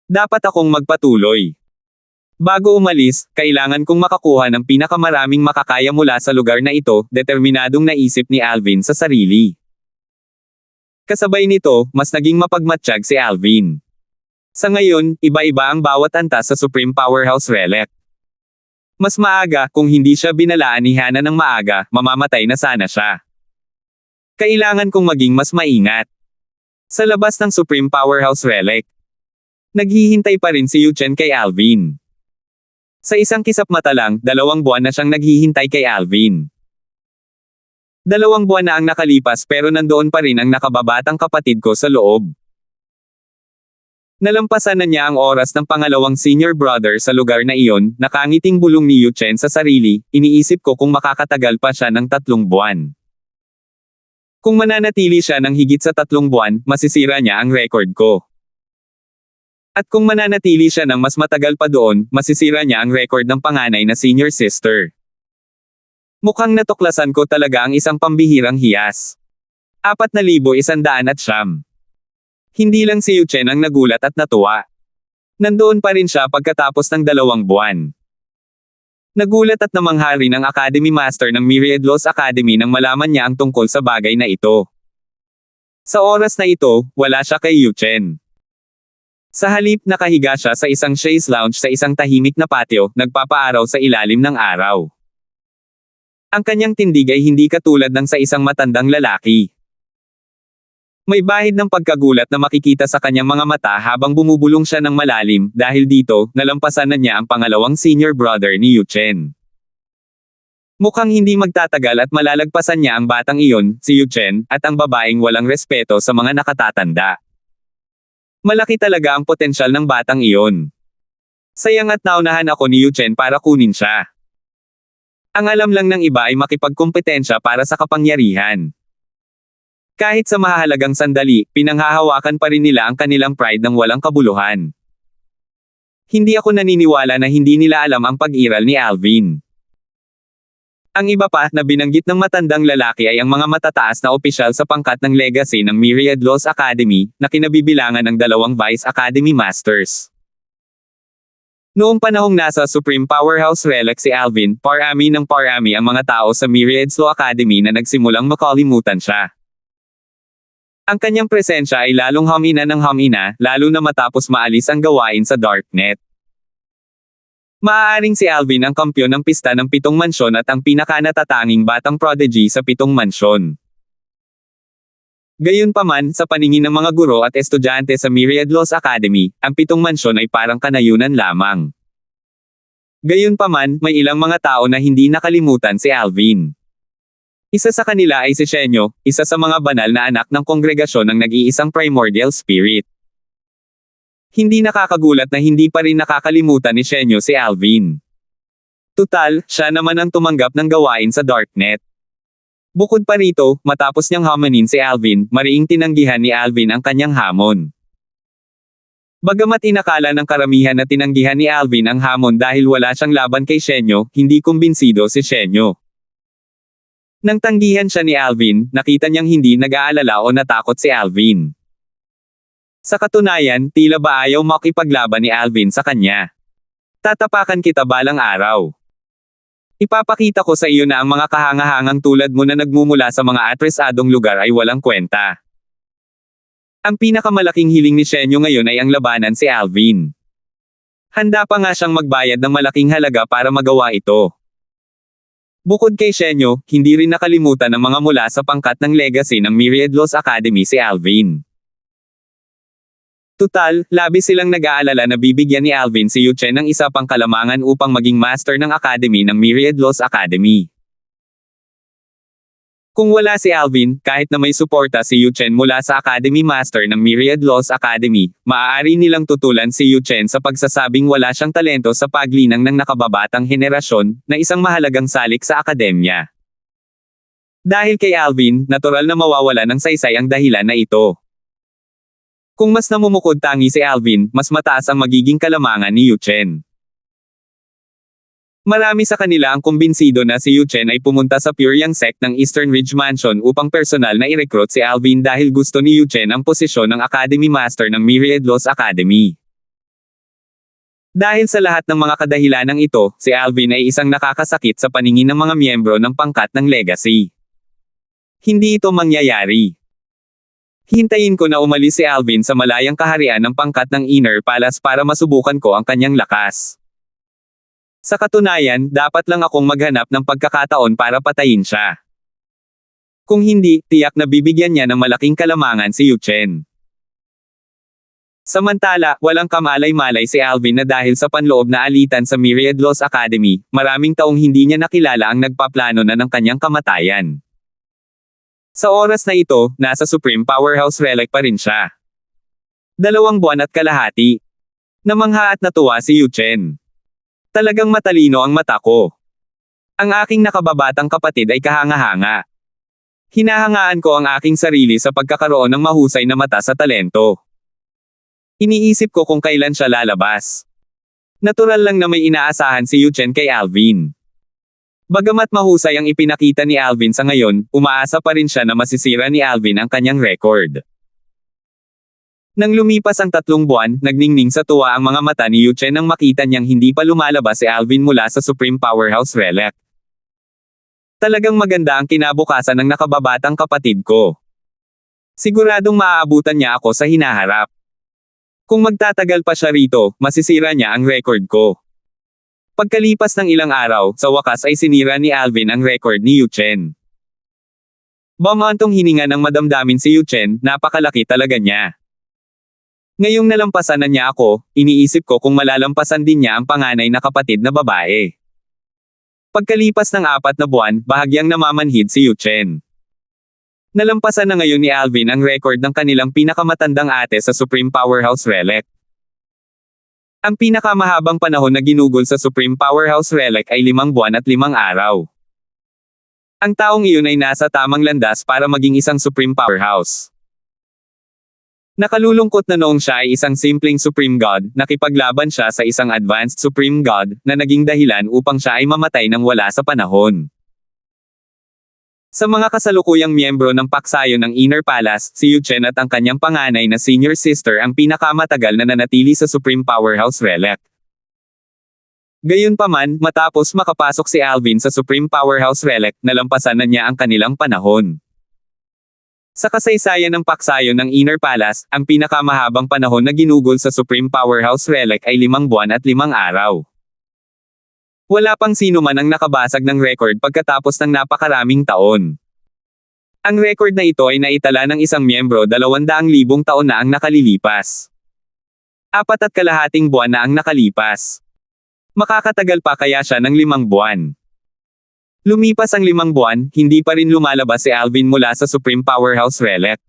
Dapat akong magpatuloy. Bago umalis, kailangan kong makakuha ng pinakamaraming makakaya mula sa lugar na ito, determinadong naisip ni Alvin sa sarili. Kasabay nito, mas naging mapagmatsyag si Alvin. Sa ngayon, iba-iba ang bawat antas sa Supreme Powerhouse Relic. Mas maaga, kung hindi siya binalaan ni Hana ng maaga, mamamatay na sana siya. Kailangan kong maging mas maingat. Sa labas ng Supreme Powerhouse Relic, naghihintay pa rin si Yuchen kay Alvin. Sa isang kisap mata lang, 2 buwan na siyang naghihintay kay Alvin. 2 buwan na ang nakalipas pero nandoon pa rin ang nakababatang kapatid ko sa loob. Nalampasan na niya ang oras ng pangalawang senior brother sa lugar na iyon, nakangiting bulong ni Yuchen sa sarili, iniisip ko kung makakatagal pa siya ng 3 buwan. Kung mananatili siya ng higit sa 3 buwan, masisira niya ang record ko. At kung mananatili siya ng mas matagal pa doon, masisira niya ang record ng panganay na senior sister. Mukhang natuklasan ko talaga ang isang pambihirang hiyas. 4,109. Hindi lang si Yuchen ang nagulat at natuwa. Nandoon pa rin siya pagkatapos ng 2 buwan. Nagulat at namangha rin ang Academy Master ng Myriad Laws Academy nang malaman niya ang tungkol sa bagay na ito. Sa oras na ito, wala siya kay Yuchen. Sa halip, nakahiga siya sa isang chaise lounge sa isang tahimik na patio, nagpapaaraw sa ilalim ng araw. Ang kanyang tindig ay hindi katulad ng sa isang matandang lalaki. May bahid ng pagkagulat na makikita sa kanyang mga mata habang bumubulong siya ng malalim, dahil dito, nalampasan na niya ang pangalawang senior brother ni Yuchen. Mukhang hindi magtatagal at malalagpasan niya ang batang iyon, si Yuchen, at ang babaeng walang respeto sa mga nakatatanda. Malaki talaga ang potensyal ng batang iyon. Sayang at naunahan ako ni Yuchen para kunin siya. Ang alam lang ng iba ay makipagkompetensya para sa kapangyarihan. Kahit sa mahahalagang sandali, pinanghahawakan pa rin nila ang kanilang pride ng walang kabuluhan. Hindi ako naniniwala na hindi nila alam ang pag-iral ni Alvin. Ang iba pa na binanggit ng matandang lalaki ay ang mga matataas na opisyal sa pangkat ng legacy ng Myriad Laws Academy, na kinabibilangan ng 2 Vice Academy Masters. Noong panahong nasa Supreme Powerhouse Relic si Alvin, parami ng parami ang mga tao sa Myriad Law Academy na nagsimulang makalimutan siya. Ang kanyang presensya ay lalong hamina ng hamina, lalo na matapos maalis ang gawain sa Darknet. Maaaring si Alvin ang kampyon ng pista ng 7 mansyon at ang pinakanatatanging batang prodigy sa 7 mansyon. Gayunpaman, sa paningin ng mga guro at estudyante sa Myriad Laws Academy, ang 7 mansyon ay parang kanayunan lamang. Gayunpaman, may ilang mga tao na hindi nakalimutan si Alvin. Isa sa kanila ay si Shenyo, isa sa mga banal na anak ng kongregasyon ng nag-iisang primordial spirit. Hindi nakakagulat na hindi pa rin nakakalimutan ni Shenyo si Alvin. Tutal, siya naman ang tumanggap ng gawain sa Darknet. Bukod pa rito, matapos niyang hamanin si Alvin, mariing tinanggihan ni Alvin ang kanyang hamon. Bagamat inakala ng karamihan na tinanggihan ni Alvin ang hamon dahil wala siyang laban kay Shenyo, hindi kumbinsido si Shenyo. Nang tanggihan siya ni Alvin, nakita niyang hindi nag-aalala o natakot si Alvin. Sa katunayan, tila ba ayaw makipaglaban ni Alvin sa kanya. Tatapakan kita balang araw. Ipapakita ko sa iyo na ang mga kahangahangang tulad mo na nagmumula sa mga atresadong lugar ay walang kwenta. Ang pinakamalaking hiling ni Shenyo ngayon ay ang labanan si Alvin. Handa pa nga siyang magbayad ng malaking halaga para magawa ito. Bukod kay Shenyo, hindi rin nakalimutan ng mga mula sa pangkat ng legacy ng Myriad Laws Academy si Alvin. Tutal, labis silang nag-aalala na bibigyan ni Alvin si Yu Chen ng isa pang kalamangan upang maging master ng Academy ng Myriad Laws Academy. Kung wala si Alvin, kahit na may suporta si Yu Chen mula sa Academy Master ng Myriad Laws Academy, maaari nilang tutulan si Yu Chen sa pagsasabing wala siyang talento sa paglinang ng nakababatang henerasyon, na isang mahalagang salik sa akademya. Dahil kay Alvin, natural na mawawala ng saysay ang dahilan na ito. Kung mas namumukod tangi si Alvin, mas mataas ang magiging kalamangan ni Yu Chen. Marami sa kanila ang kumbinsido na si Yu Chen ay pumunta sa Pure Yang sect ng Eastern Ridge Mansion upang personal na i-recruit si Alvin dahil gusto ni Yu Chen ang posisyon ng Academy Master ng Myriad Laws Academy. Dahil sa lahat ng mga kadahilanang ito, si Alvin ay isang nakakasakit sa paningin ng mga miyembro ng pangkat ng Legacy. Hindi ito mangyayari. Hintayin ko na umalis si Alvin sa malayang kaharian ng pangkat ng Inner Palace para masubukan ko ang kanyang lakas. Sa katunayan, dapat lang akong maghanap ng pagkakataon para patayin siya. Kung hindi, tiyak na bibigyan niya ng malaking kalamangan si Yu Chen. Samantala, walang kamalay-malay si Alvin na dahil sa panloob na alitan sa Myriad Laws Academy, maraming taong hindi niya nakilala ang nagpaplano na ng kanyang kamatayan. Sa oras na ito, nasa Supreme Powerhouse Relic pa rin siya. 2 buwan at kalahati. Namangha at natuwa si Yu Chen. Talagang matalino ang mata ko. Ang aking nakababatang kapatid ay kahanga-hanga. Hinahangaan ko ang aking sarili sa pagkakaroon ng mahusay na mata sa talento. Iniisip ko kung kailan siya lalabas. Natural lang na may inaasahan si Yu Chen kay Alvin. Bagamat mahusay ang ipinakita ni Alvin sa ngayon, umaasa pa rin siya na masisira ni Alvin ang kanyang record. Nang lumipas ang 3 buwan, nagningning sa tuwa ang mga mata ni Yu Chen nang makita niyang hindi pa lumalabas si Alvin mula sa Supreme Powerhouse Relic. Talagang maganda ang kinabukasan ng nakababatang kapatid ko. Siguradong maaabutan niya ako sa hinaharap. Kung magtatagal pa siya rito, masisira niya ang record ko. Pagkalipas ng ilang araw, sa wakas ay sinira ni Alvin ang record ni Yu Chen. Bumantong hininga ng madamdamin si Yu Chen, napakalaki talaga niya. Ngayong nalampasan na niya ako, iniisip ko kung malalampasan din niya ang panganay na kapatid na babae. Pagkalipas ng 4 na buwan, bahagyang namamanhid si Yu Chen. Nalampasan na ngayon ni Alvin ang record ng kanilang pinakamatandang ate sa Supreme Powerhouse Relic. Ang pinakamahabang panahon na ginugol sa Supreme Powerhouse Relic ay 5 buwan at 5 araw. Ang taong iyon ay nasa tamang landas para maging isang Supreme Powerhouse. Nakalulungkot na noong siya ay isang simpleng Supreme God, nakipaglaban siya sa isang Advanced Supreme God, na naging dahilan upang siya ay mamatay nang wala sa panahon. Sa mga kasalukuyang miyembro ng paksayo ng Inner Palace, si Yu Chen at ang kanyang panganay na senior sister ang pinakamatagal na nanatili sa Supreme Powerhouse Relic. Gayunpaman, matapos makapasok si Alvin sa Supreme Powerhouse Relic, nalampasan na niya ang kanilang panahon. Sa kasaysayan ng paksayo ng Inner Palace, ang pinakamahabang panahon na ginugol sa Supreme Powerhouse Relic ay 5 buwan at 5 araw. Wala pang sino man ang nakabasag ng record pagkatapos ng napakaraming taon. Ang record na ito ay naitala ng isang miyembro 200,000 taon na ang nakalilipas. 4.5 buwan na ang nakalipas. Makakatagal pa kaya siya ng 5 buwan. Lumipas ang 5 buwan, hindi pa rin lumalabas si Alvin mula sa Supreme Powerhouse Relic.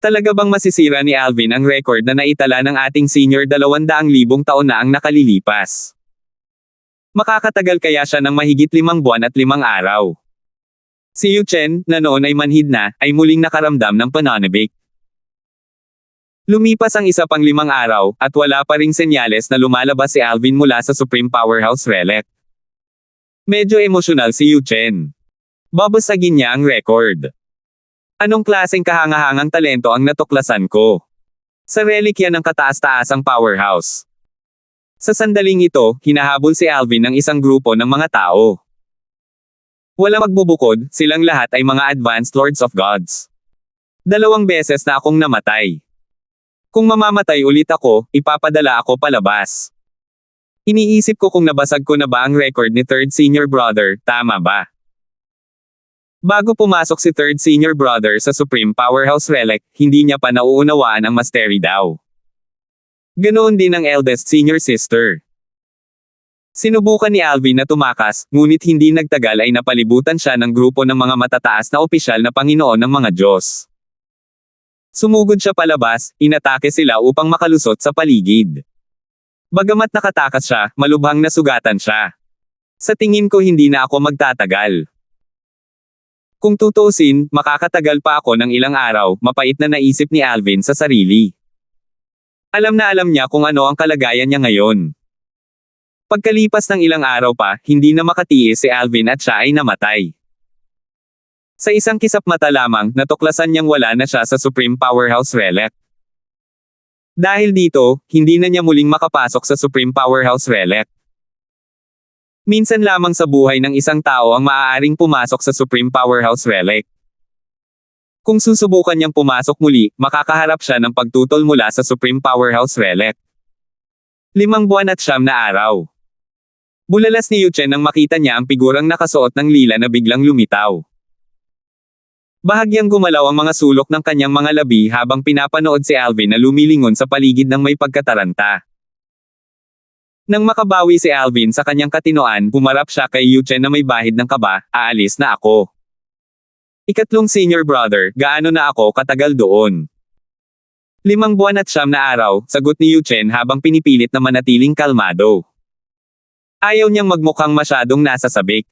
Talaga bang masisira ni Alvin ang record na naitala ng ating senior 200,000 taon na ang nakalilipas? Makakatagal kaya siya ng mahigit 5 buwan at 5 araw? Si Yu Chen, na noon ay manhid na, ay muling nakaramdam ng pananabik. Lumipas ang isa pang 5 araw, at wala pa ring senyales na lumalabas si Alvin mula sa Supreme Powerhouse Relic. Medyo emosyonal si Yu Chen. Babasagin niya ang record. Anong klaseng kahangahangang talento ang natuklasan ko? Sa relikya ng kataas-taasang powerhouse. Sa sandaling ito, hinahabol si Alvin ng isang grupo ng mga tao. Walang magbubukod, silang lahat ay mga advanced Lords of Gods. 2 beses na akong namatay. Kung mamamatay ulit ako, ipapadala ako palabas. Iniisip ko kung nabasag ko na ba ang record ni Third Senior Brother, tama ba? Bago pumasok si third senior brother sa Supreme Powerhouse Relic, hindi niya pa nauunawaan ang mastery daw. Ganoon din ang eldest senior sister. Sinubukan ni Alvin na tumakas, ngunit hindi nagtagal ay napalibutan siya ng grupo ng mga matataas na opisyal na Panginoon ng mga Diyos. Sumugod siya palabas, inatake sila upang makalusot sa paligid. Bagamat nakatakas siya, malubhang nasugatan siya. Sa tingin ko hindi na ako magtatagal. Kung tutuusin, makakatagal pa ako ng ilang araw, mapait na naisip ni Alvin sa sarili. Alam na alam niya kung ano ang kalagayan niya ngayon. Pagkalipas ng ilang araw pa, hindi na makatiis si Alvin at siya ay namatay. Sa isang kisap mata lamang, natuklasan niyang wala na siya sa Supreme Powerhouse Relic. Dahil dito, hindi na niya muling makapasok sa Supreme Powerhouse Relic. Minsan lamang sa buhay ng isang tao ang maaaring pumasok sa Supreme Powerhouse Relic. Kung susubukan niyang pumasok muli, makakaharap siya ng pagtutol mula sa Supreme Powerhouse Relic. 5 buwan at 9 na araw. Bulalas ni Yuchen nang makita niya ang figurang nakasuot ng lila na biglang lumitaw. Bahagyang gumalaw ang mga sulok ng kanyang mga labi habang pinapanood si Alvin na lumilingon sa paligid ng may pagkataranta. Nang makabawi si Alvin sa kanyang katinoan, humarap siya kay Yuchen na may bahid ng kaba, aalis na ako. Ikatlong senior brother, gaano na ako katagal doon? 5 buwan at 9 na araw, sagot ni Yuchen habang pinipilit na manatiling kalmado. Ayaw niyang magmukhang masyadong nasa sabik.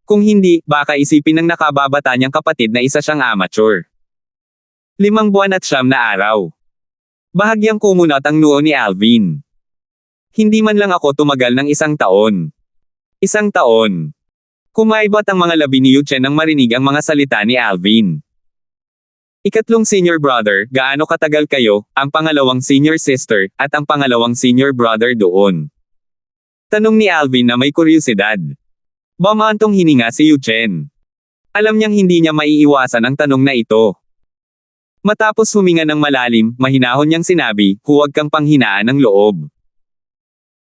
Kung hindi, baka isipin ng nakababata niyang kapatid na isa siyang amateur. 5 buwan at 9 na araw. Bahagyang kumunat ang noo ni Alvin. Hindi man lang ako tumagal ng 1 taon. 1 taon. Kumaibot ang mga labi ni Yuchen nang marinig ang mga salita ni Alvin. Ikatlong senior brother, gaano katagal kayo, ang pangalawang senior sister, at ang pangalawang senior brother doon? Tanong ni Alvin na may kuryosidad. Bumantong hininga si Yuchen. Alam niyang hindi niya maiiwasan ang tanong na ito. Matapos huminga ng malalim, mahinahon niyang sinabi, huwag kang panghinaan ng loob.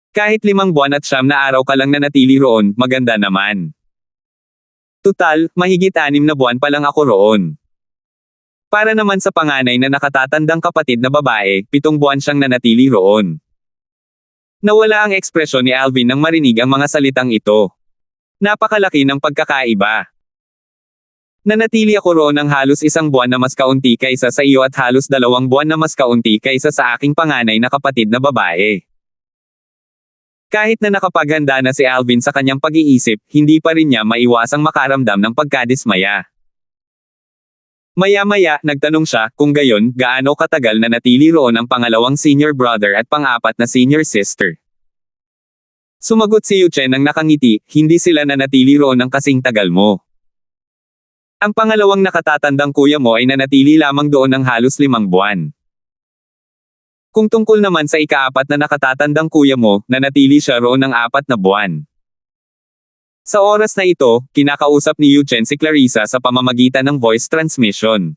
Kahit 5 buwan at 9 na araw ka lang nanatili roon, maganda naman. Tutal, mahigit 6 na buwan pa lang ako roon. Para naman sa panganay na nakatatandang kapatid na babae, 7 buwan siyang nanatili roon. Nawala ang ekspresyon ni Alvin nang marinig ang mga salitang ito. Napakalaki ng pagkakaiba. Nanatili ako roon ng halos 1 buwan na mas kaunti kaysa sa iyo at halos 2 buwan na mas kaunti kaysa sa aking panganay na kapatid na babae. Kahit na nakapaghanda na si Alvin sa kanyang pag-iisip, hindi pa rin niya maiwasang makaramdam ng pagkadismaya. Maya-maya, nagtanong siya, kung gayon, gaano katagal na natili roon ang pangalawang senior brother at pang-apat na senior sister. Sumagot si Yuchen nang nakangiti, hindi sila nanatili roon ng kasing tagal mo. Ang pangalawang nakatatandang kuya mo ay nanatili lamang doon ng halos 5 buwan. Kung tungkol naman sa ika-4 na nakatatandang kuya mo, nanatili siya roon ng 4 na buwan. Sa oras na ito, kinakausap ni Yuchen si Clarissa sa pamamagitan ng voice transmission.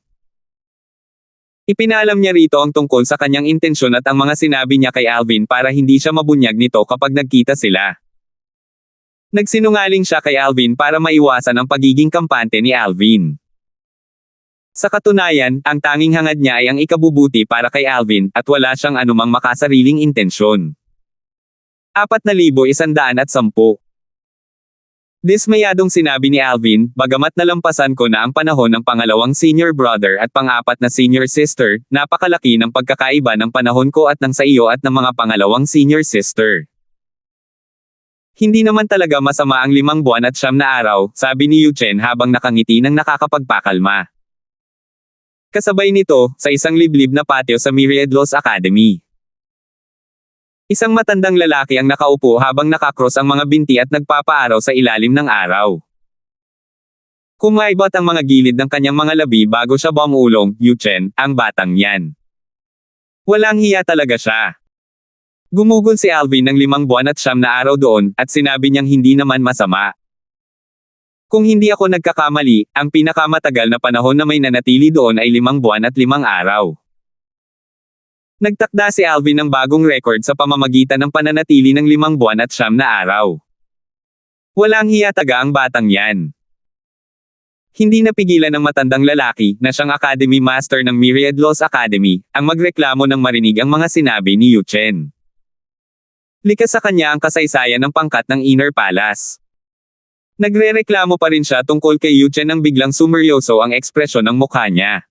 Ipinalam niya rito ang tungkol sa kanyang intensyon at ang mga sinabi niya kay Alvin para hindi siya mabunyag nito kapag nagkita sila. Nagsinungaling siya kay Alvin para maiwasan ang pagiging kampante ni Alvin. Sa katunayan, ang tanging hangad niya ay ang ikabubuti para kay Alvin at wala siyang anumang makasariling intensyon. 4,110. Dismayadong sinabi ni Alvin, bagamat nalampasan ko na ang panahon ng pangalawang senior brother at pang-4 na senior sister, napakalaki ng pagkakaiba ng panahon ko at ng sa iyo at ng mga pangalawang senior sister. Hindi naman talaga masama ang 5 buwan at 9 na araw, sabi ni Yuchen habang nakangiti ng nakakapagpakalma. Kasabay nito, sa isang liblib na patio sa Myriad Laws Academy. Isang matandang lalaki ang nakaupo habang nakakross ang mga binti at nagpapaaraw sa ilalim ng araw. Kumaibot ang mga gilid ng kanyang mga labi bago siya bumulong, Yuchen, ang batang yan. Walang hiya talaga siya. Gumugol si Alvin ng 5 buwan at 9 na araw doon, at sinabi niyang hindi naman masama. Kung hindi ako nagkakamali, ang pinakamatagal na panahon na may nanatili doon ay 5 buwan at 5 araw. Nagtakda si Alvin ng bagong record sa pamamagitan ng pananatili ng 5 buwan at 9 na araw. Walang hiya taga ang batang yan. Hindi napigilan ng matandang lalaki na siyang Academy Master ng Myriad Laws Academy, ang magreklamo ng marinig ang mga sinabi ni Yu Chen. Likas sa kanya ang kasaysayan ng pangkat ng Inner Palace. Nagrereklamo pa rin siya tungkol kay Yu Chen nang biglang sumeryoso ang ekspresyon ng mukha niya.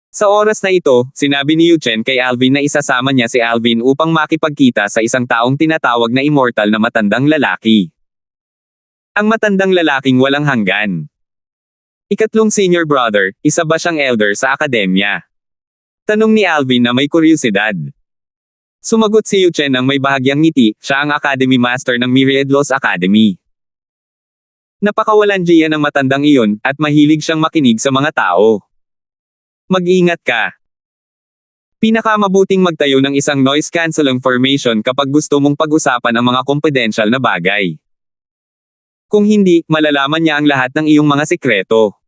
Sa oras na ito, sinabi ni Yu Chen kay Alvin na isasama niya si Alvin upang makipagkita sa isang taong tinatawag na immortal na matandang lalaki. Ang matandang lalaking walang hanggan. Ikatlong senior brother, isa ba siyang elder sa akademya? Tanong ni Alvin na may kuryosidad. Sumagot si Yu Chen ng may bahagyang ngiti, siya ang Academy Master ng Myriad Laws Academy. Napakawalandiya ng matandang iyon, at mahilig siyang makinig sa mga tao. Mag-ingat ka. Pinakamabuting magtayo ng isang noise cancelling formation kapag gusto mong pag-usapan ang mga confidential na bagay. Kung hindi, malalaman niya ang lahat ng iyong mga sikreto.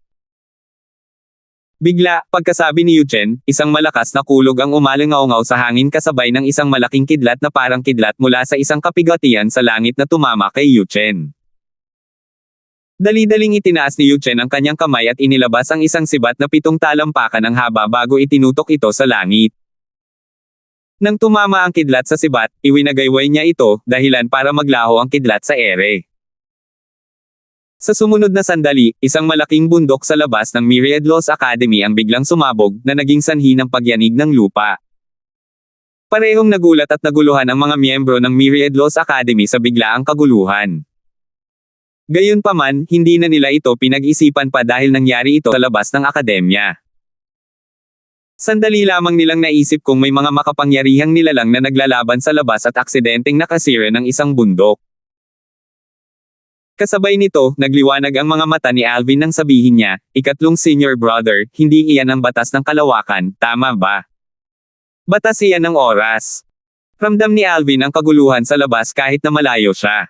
Bigla, pagkasabi ni Yu Chen, isang malakas na kulog ang umalingaw-ngaw sa hangin kasabay ng isang malaking kidlat na parang kidlat mula sa isang kapigatian sa langit na tumama kay Yu Chen. Dali-daling itinaas ni Yu Chen ang kanyang kamay at inilabas ang isang sibat na 7 talampakan ng haba bago itinutok ito sa langit. Nang tumama ang kidlat sa sibat, iwinagayway niya ito, dahilan para maglaho ang kidlat sa ere. Sa sumunod na sandali, isang malaking bundok sa labas ng Myriad Laws Academy ang biglang sumabog na naging sanhi ng pagyanig ng lupa. Parehong nagulat at naguluhan ang mga miyembro ng Myriad Laws Academy sa biglaang kaguluhan. Gayunpaman, hindi na nila ito pinag-isipan pa dahil nangyari ito sa labas ng akademya. Sandali lamang nilang naisip kung may mga makapangyarihang nilalang na naglalaban sa labas at aksidenteng nakasira ng isang bundok. Kasabay nito, nagliwanag ang mga mata ni Alvin nang sabihin niya, ikatlong senior brother, hindi iyan ang batas ng kalawakan, tama ba? Batas iyan ng oras. Ramdam ni Alvin ang kaguluhan sa labas kahit na malayo siya.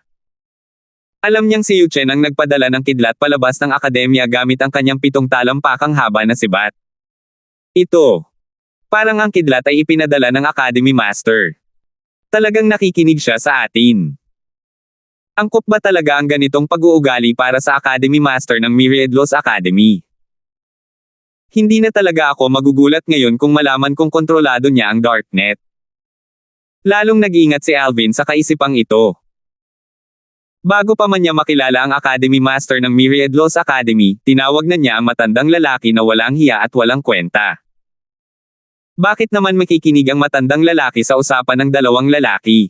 Alam niyang si Yu Chen ang nagpadala ng kidlat palabas ng akademya gamit ang kanyang 7 talampakang haba na sibat. Ito. Parang ang kidlat ay ipinadala ng Academy Master. Talagang nakikinig siya sa atin. Angkop ba talaga ang ganitong pag-uugali para sa Academy Master ng Myriad Laws Academy? Hindi na talaga ako magugulat ngayon kung malaman kong kontrolado niya ang Darknet. Lalong nag-ingat si Alvin sa kaisipang ito. Bago pa man niya makilala ang Academy Master ng Myriad Laws Academy, tinawag na niya ang matandang lalaki na walang hiya at walang kwenta. Bakit naman makikinig ang matandang lalaki sa usapan ng dalawang lalaki?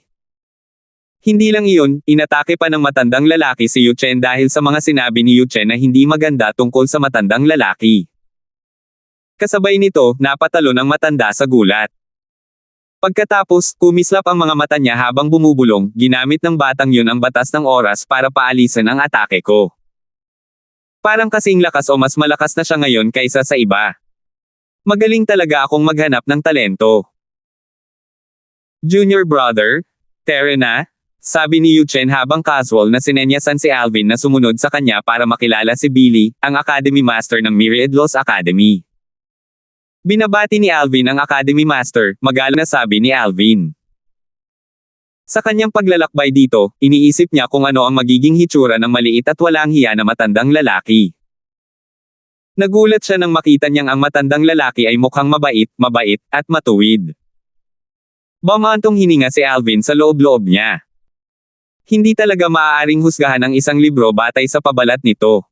Hindi lang iyon, inatake pa ng matandang lalaki si Yu Chen dahil sa mga sinabi ni Yu Chen na hindi maganda tungkol sa matandang lalaki. Kasabay nito, napatalo ng matanda sa gulat. Pagkatapos, kumislap ang mga mata niya habang bumubulong, ginamit ng batang yun ang batas ng oras para paalisin ang atake ko. Parang kasing lakas o mas malakas na siya ngayon kaysa sa iba. Magaling talaga akong maghanap ng talento. Junior brother? Tere na? Sabi ni Yu Chen habang casual na sinenyasan si Alvin na sumunod sa kanya para makilala si Billy, ang Academy Master ng Myriad Laws Academy. Binabati ni Alvin ang Academy Master, magalang na sabi ni Alvin. Sa kanyang paglalakbay dito, iniisip niya kung ano ang magiging hitsura ng maliit at walang hiya na matandang lalaki. Nagulat siya nang makita niyang ang matandang lalaki ay mukhang mabait, at matuwid. Bumantong hininga si Alvin sa loob-loob niya. Hindi talaga maaaring husgahan ang isang libro batay sa pabalat nito.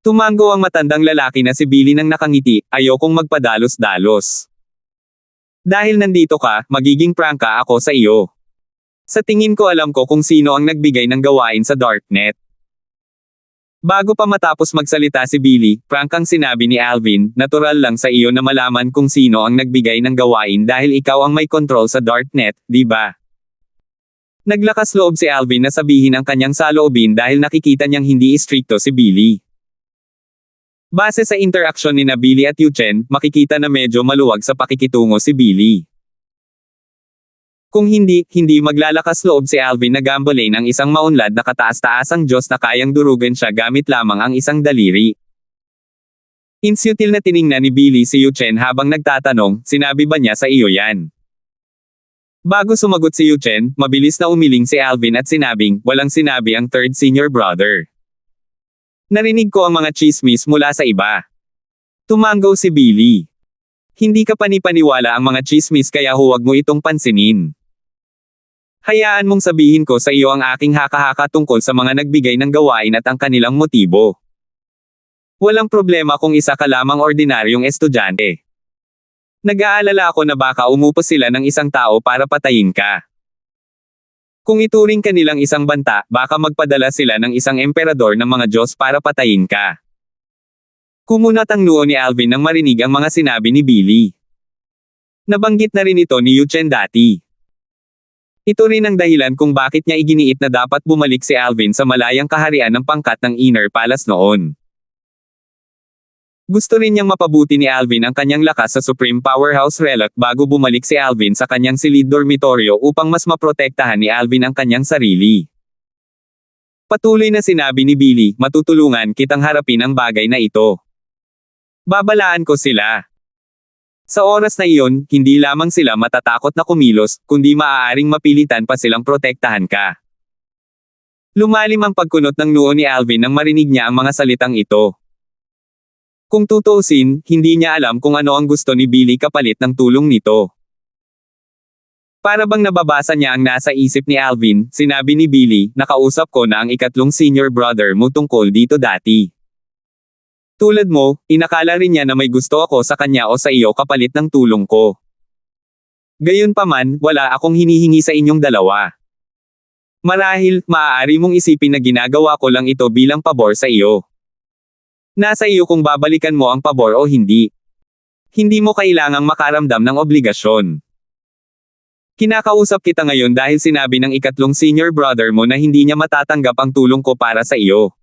Tumango ang matandang lalaki na si Billy nang nakangiti, ayokong magpadalos-dalos. Dahil nandito ka, magiging prangka ako sa iyo. Sa tingin ko alam ko kung sino ang nagbigay ng gawain sa Darknet. Bago pa matapos magsalita si Billy, prangkang sinabi ni Alvin, natural lang sa iyo na malaman kung sino ang nagbigay ng gawain dahil ikaw ang may control sa Darknet, di ba? Naglakas loob si Alvin na sabihin ang kanyang saloobin dahil nakikita niyang hindi istrikto si Billy. Base sa interaksyon ni Billy at Yu Chen, makikita na medyo maluwag sa pakikitungo si Billy. Kung hindi maglalakas loob si Alvin na gambalain ang isang maunlad na kataas-taasang Diyos na kayang durugan siya gamit lamang ang isang daliri. Insutil na tiningnan ni Billy si Yu Chen habang nagtatanong, sinabi ba niya sa iyo yan? Bago sumagot si Yu Chen, mabilis na umiling si Alvin at sinabing, walang sinabi ang third senior brother. Narinig ko ang mga chismis mula sa iba. Tumanggaw si Billy. Hindi ka panipaniwala ang mga chismis kaya huwag mo itong pansinin. Hayaan mong sabihin ko sa iyo ang aking haka-haka tungkol sa mga nagbigay ng gawain at ang kanilang motibo. Walang problema kung isa ka lamang ordinaryong estudyante. Nag-aalala ako na baka umupos sila ng isang tao para patayin ka. Kung ituring ka nilang isang banta, baka magpadala sila ng isang emperador ng mga Diyos para patayin ka. Kumunat ang noo ni Alvin nang marinig ang mga sinabi ni Billy. Nabanggit na rin ito ni Yuchen dati. Ito rin ang dahilan kung bakit niya iginiit na dapat bumalik si Alvin sa malayang kaharian ng pangkat ng Inner Palace noon. Gusto rin niyang mapabuti ni Alvin ang kanyang lakas sa Supreme Powerhouse Relic bago bumalik si Alvin sa kanyang silid dormitoryo upang mas maprotektahan ni Alvin ang kanyang sarili. Patuloy na sinabi ni Billy, matutulungan kitang harapin ang bagay na ito. Babalaan ko sila. Sa oras na iyon, hindi lamang sila matatakot na kumilos, kundi maaaring mapilitan pa silang protektahan ka. Lumalim ang pagkunot ng noo ni Alvin nang marinig niya ang mga salitang ito. Kung tutuusin, hindi niya alam kung ano ang gusto ni Billy kapalit ng tulong nito. Para bang nababasa niya ang nasa isip ni Alvin, sinabi ni Billy, nakausap ko na ang ikatlong senior brother mo tungkol dito dati. Tulad mo, inakala rin niya na may gusto ako sa kanya o sa iyo kapalit ng tulong ko. Gayunpaman, wala akong hinihingi sa inyong dalawa. Marahil, maaari mong isipin na ginagawa ko lang ito bilang pabor sa iyo. Nasa iyo kung babalikan mo ang pabor o hindi. Hindi mo kailangang makaramdam ng obligasyon. Kinakausap kita ngayon dahil sinabi ng ikatlong senior brother mo na hindi niya matatanggap ang tulong ko para sa iyo.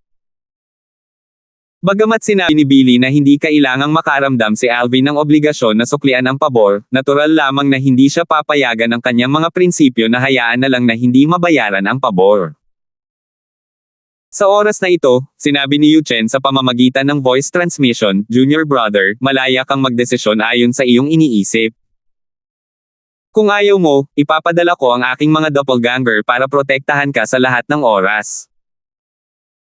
Bagamat sinabi ni Billy na hindi kailangang makaramdam si Alvin ng obligasyon na suklian ang pabor, natural lamang na hindi siya papayagan ng kanyang mga prinsipyo na hayaan na lang na hindi mabayaran ang pabor. Sa oras na ito, sinabi ni Yuchen sa pamamagitan ng voice transmission, Junior Brother, malaya kang magdesisyon ayon sa iyong iniisip. Kung ayaw mo, ipapadala ko ang aking mga doppelganger para protektahan ka sa lahat ng oras.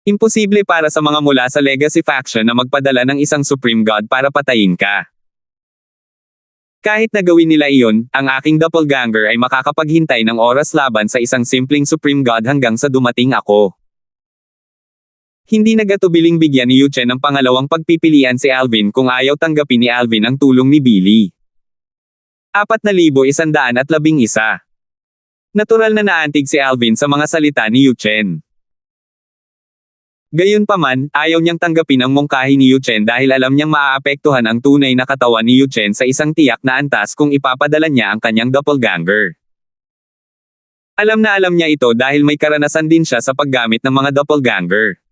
Imposible para sa mga mula sa Legacy Faction na magpadala ng isang Supreme God para patayin ka. Kahit na gawin nila iyon, ang aking doppelganger ay makakapaghintay ng oras laban sa isang simpleng Supreme God hanggang sa dumating ako. Hindi nagatubiling bigyan ni Yuchen ng pangalawang pagpipilian si Alvin kung ayaw tanggapin ni Alvin ang tulong ni Billy. 4,111. Natural na naantig si Alvin sa mga salita ni Yuchen. Gayunpaman, ayaw niyang tanggapin ang mungkahi ni Yuchen dahil alam niyang maaapektuhan ang tunay na katawan ni Yuchen sa isang tiyak na antas kung ipapadala niya ang kanyang doppelganger. Alam na alam niya ito dahil may karanasan din siya sa paggamit ng mga doppelganger.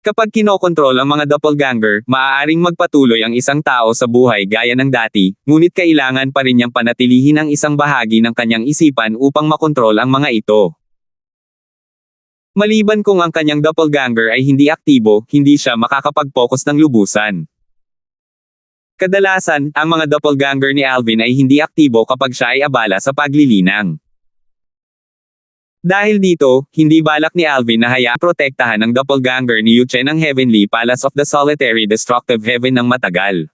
Kapag kinokontrol ang mga doppelganger, maaaring magpatuloy ang isang tao sa buhay gaya ng dati, ngunit kailangan pa rin niyang panatilihin ang isang bahagi ng kanyang isipan upang makontrol ang mga ito. Maliban kung ang kanyang doppelganger ay hindi aktibo, hindi siya makakapag-focus ng lubusan. Kadalasan, ang mga doppelganger ni Alvin ay hindi aktibo kapag siya ay abala sa paglilinang. Dahil dito, hindi balak ni Alvin na hayaang protektahan ng doppelganger ni Yuchen ang Heavenly Palace of the Solitary Destructive Heaven ng matagal.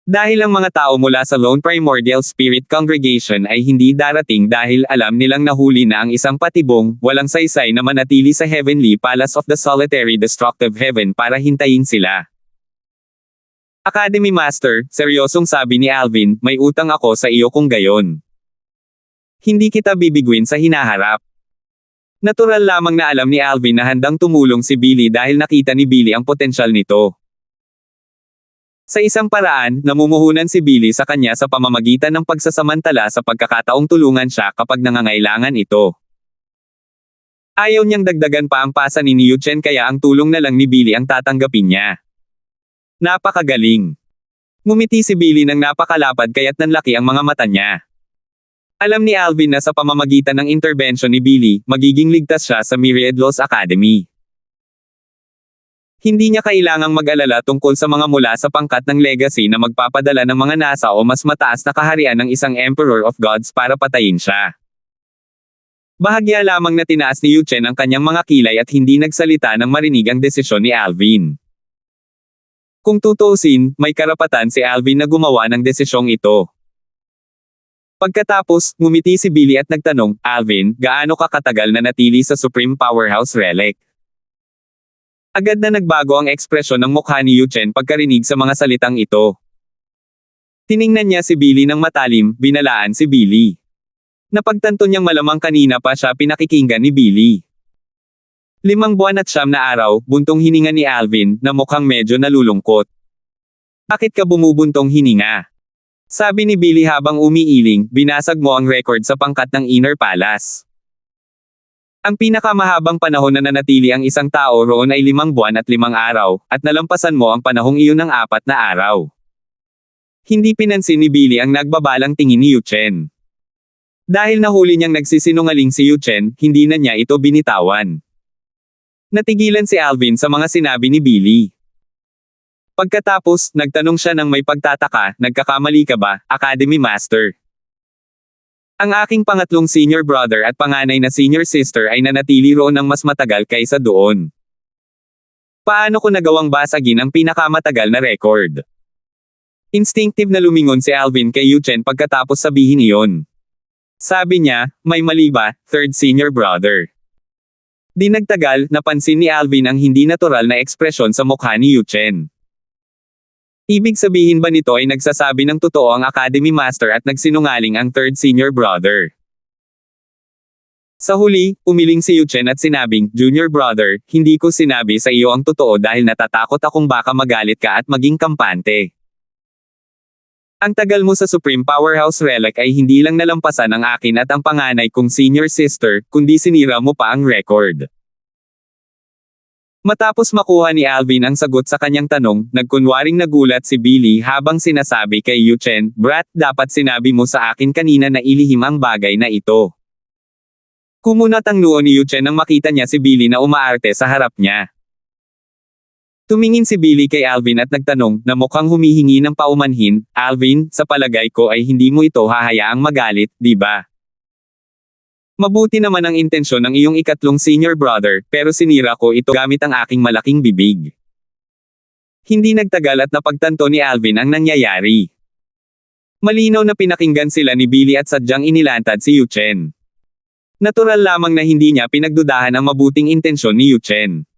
Dahil ang mga tao mula sa Lone Primordial Spirit Congregation ay hindi darating dahil alam nilang nahuli na ang isang patibong, walang saysay na manatili sa Heavenly Palace of the Solitary Destructive Heaven para hintayin sila. Academy Master, seryosong sabi ni Alvin, may utang ako sa iyo kung gayon. Hindi kita bibiguin sa hinaharap. Natural lamang na alam ni Alvin na handang tumulong si Billy dahil nakita ni Billy ang potensyal nito. Sa isang paraan, namumuhunan si Billy sa kanya sa pamamagitan ng pagsasamantala sa pagkakataong tulungan siya kapag nangangailangan ito. Ayaw niyang dagdagan pa ang pasa ni Yuchen kaya ang tulong na lang ni Billy ang tatanggapin niya. Napakagaling. Ngumiti si Billy ng napakalapad kaya't nanlaki ang mga mata niya. Alam ni Alvin na sa pamamagitan ng intervention ni Billy, magiging ligtas siya sa Myriad Laws Academy. Hindi niya kailangang mag-alala tungkol sa mga mula sa pangkat ng legacy na magpapadala ng mga nasa o mas mataas na kaharian ng isang Emperor of Gods para patayin siya. Bahagya lamang na tinaas ni Yu Chen ang kanyang mga kilay at hindi nagsalita nang marinig ang desisyon ni Alvin. Kung tutuusin, may karapatan si Alvin na gumawa ng desisyong ito. Pagkatapos, ngumiti si Billy at nagtanong, Alvin, gaano ka katagal na natili sa Supreme Powerhouse Relic? Agad na nagbago ang ekspresyon ng mukha ni Yu Chen pagkarinig sa mga salitang ito. Tiningnan niya si Billy ng matalim, binalaan si Billy. Napagtanto niyang malamang kanina pa siya pinakikinggan ni Billy. 5 buwan at 9 na araw, buntong hininga ni Alvin, na mukhang medyo nalulungkot. Bakit ka bumubuntong hininga? Sabi ni Billy habang umiiling, binasag mo ang record sa pangkat ng Inner Palace. Ang pinakamahabang panahon na nanatili ang isang tao roon ay 5 buwan at 5 araw, at nalampasan mo ang panahong iyon ng 4 na araw. Hindi pinansin ni Billy ang nagbabalang tingin ni Yu Chen. Dahil nahuli niyang nagsisinungaling si Yu Chen, hindi na niya ito binitawan. Natigilan si Alvin sa mga sinabi ni Billy. Pagkatapos, nagtanong siya ng may pagtataka, nagkakamali ka ba, Academy Master? Ang aking pangatlong senior brother at panganay na senior sister ay nanatili roon ng mas matagal kaysa doon. Paano ko nagawang basagin ang pinakamatagal na record? Instinctive na lumingon si Alvin kay Yu Chen pagkatapos sabihin iyon. Sabi niya, may mali ba, third senior brother? Di nagtagal, napansin ni Alvin ang hindi natural na ekspresyon sa mukha ni Yu Chen. Ibig sabihin ba nito ay nagsasabi ng totoo ang Academy Master at nagsinungaling ang third senior brother? Sa huli, umiling si Yu Chen at sinabing, Junior brother, hindi ko sinabi sa iyo ang totoo dahil natatakot akong baka magalit ka at maging kampante. Ang tagal mo sa Supreme Powerhouse Relic ay hindi lang nalampasan ang akin at ang panganay kong senior sister, kundi sinira mo pa ang record. Matapos makuha ni Alvin ang sagot sa kanyang tanong, nagkunwaring nagulat si Billy habang sinasabi kay Yu Chen, Brat, dapat sinabi mo sa akin kanina na ilihim ang bagay na ito. Kumunat ang noo ni Yu Chen nang makita niya si Billy na umaarte sa harap niya. Tumingin si Billy kay Alvin at nagtanong, na mukhang humihingi ng paumanhin, Alvin, sa palagay ko ay hindi mo ito hahayaang magalit, di ba? Mabuti naman ang intensyon ng iyong ikatlong senior brother, pero sinira ko ito gamit ang aking malaking bibig. Hindi nagtagal at napagtanto ni Alvin ang nangyayari. Malinaw na pinakinggan sila ni Billy at sadyang inilantad si Yu Chen. Natural lamang na hindi niya pinagdudahan ang mabuting intensyon ni Yu Chen.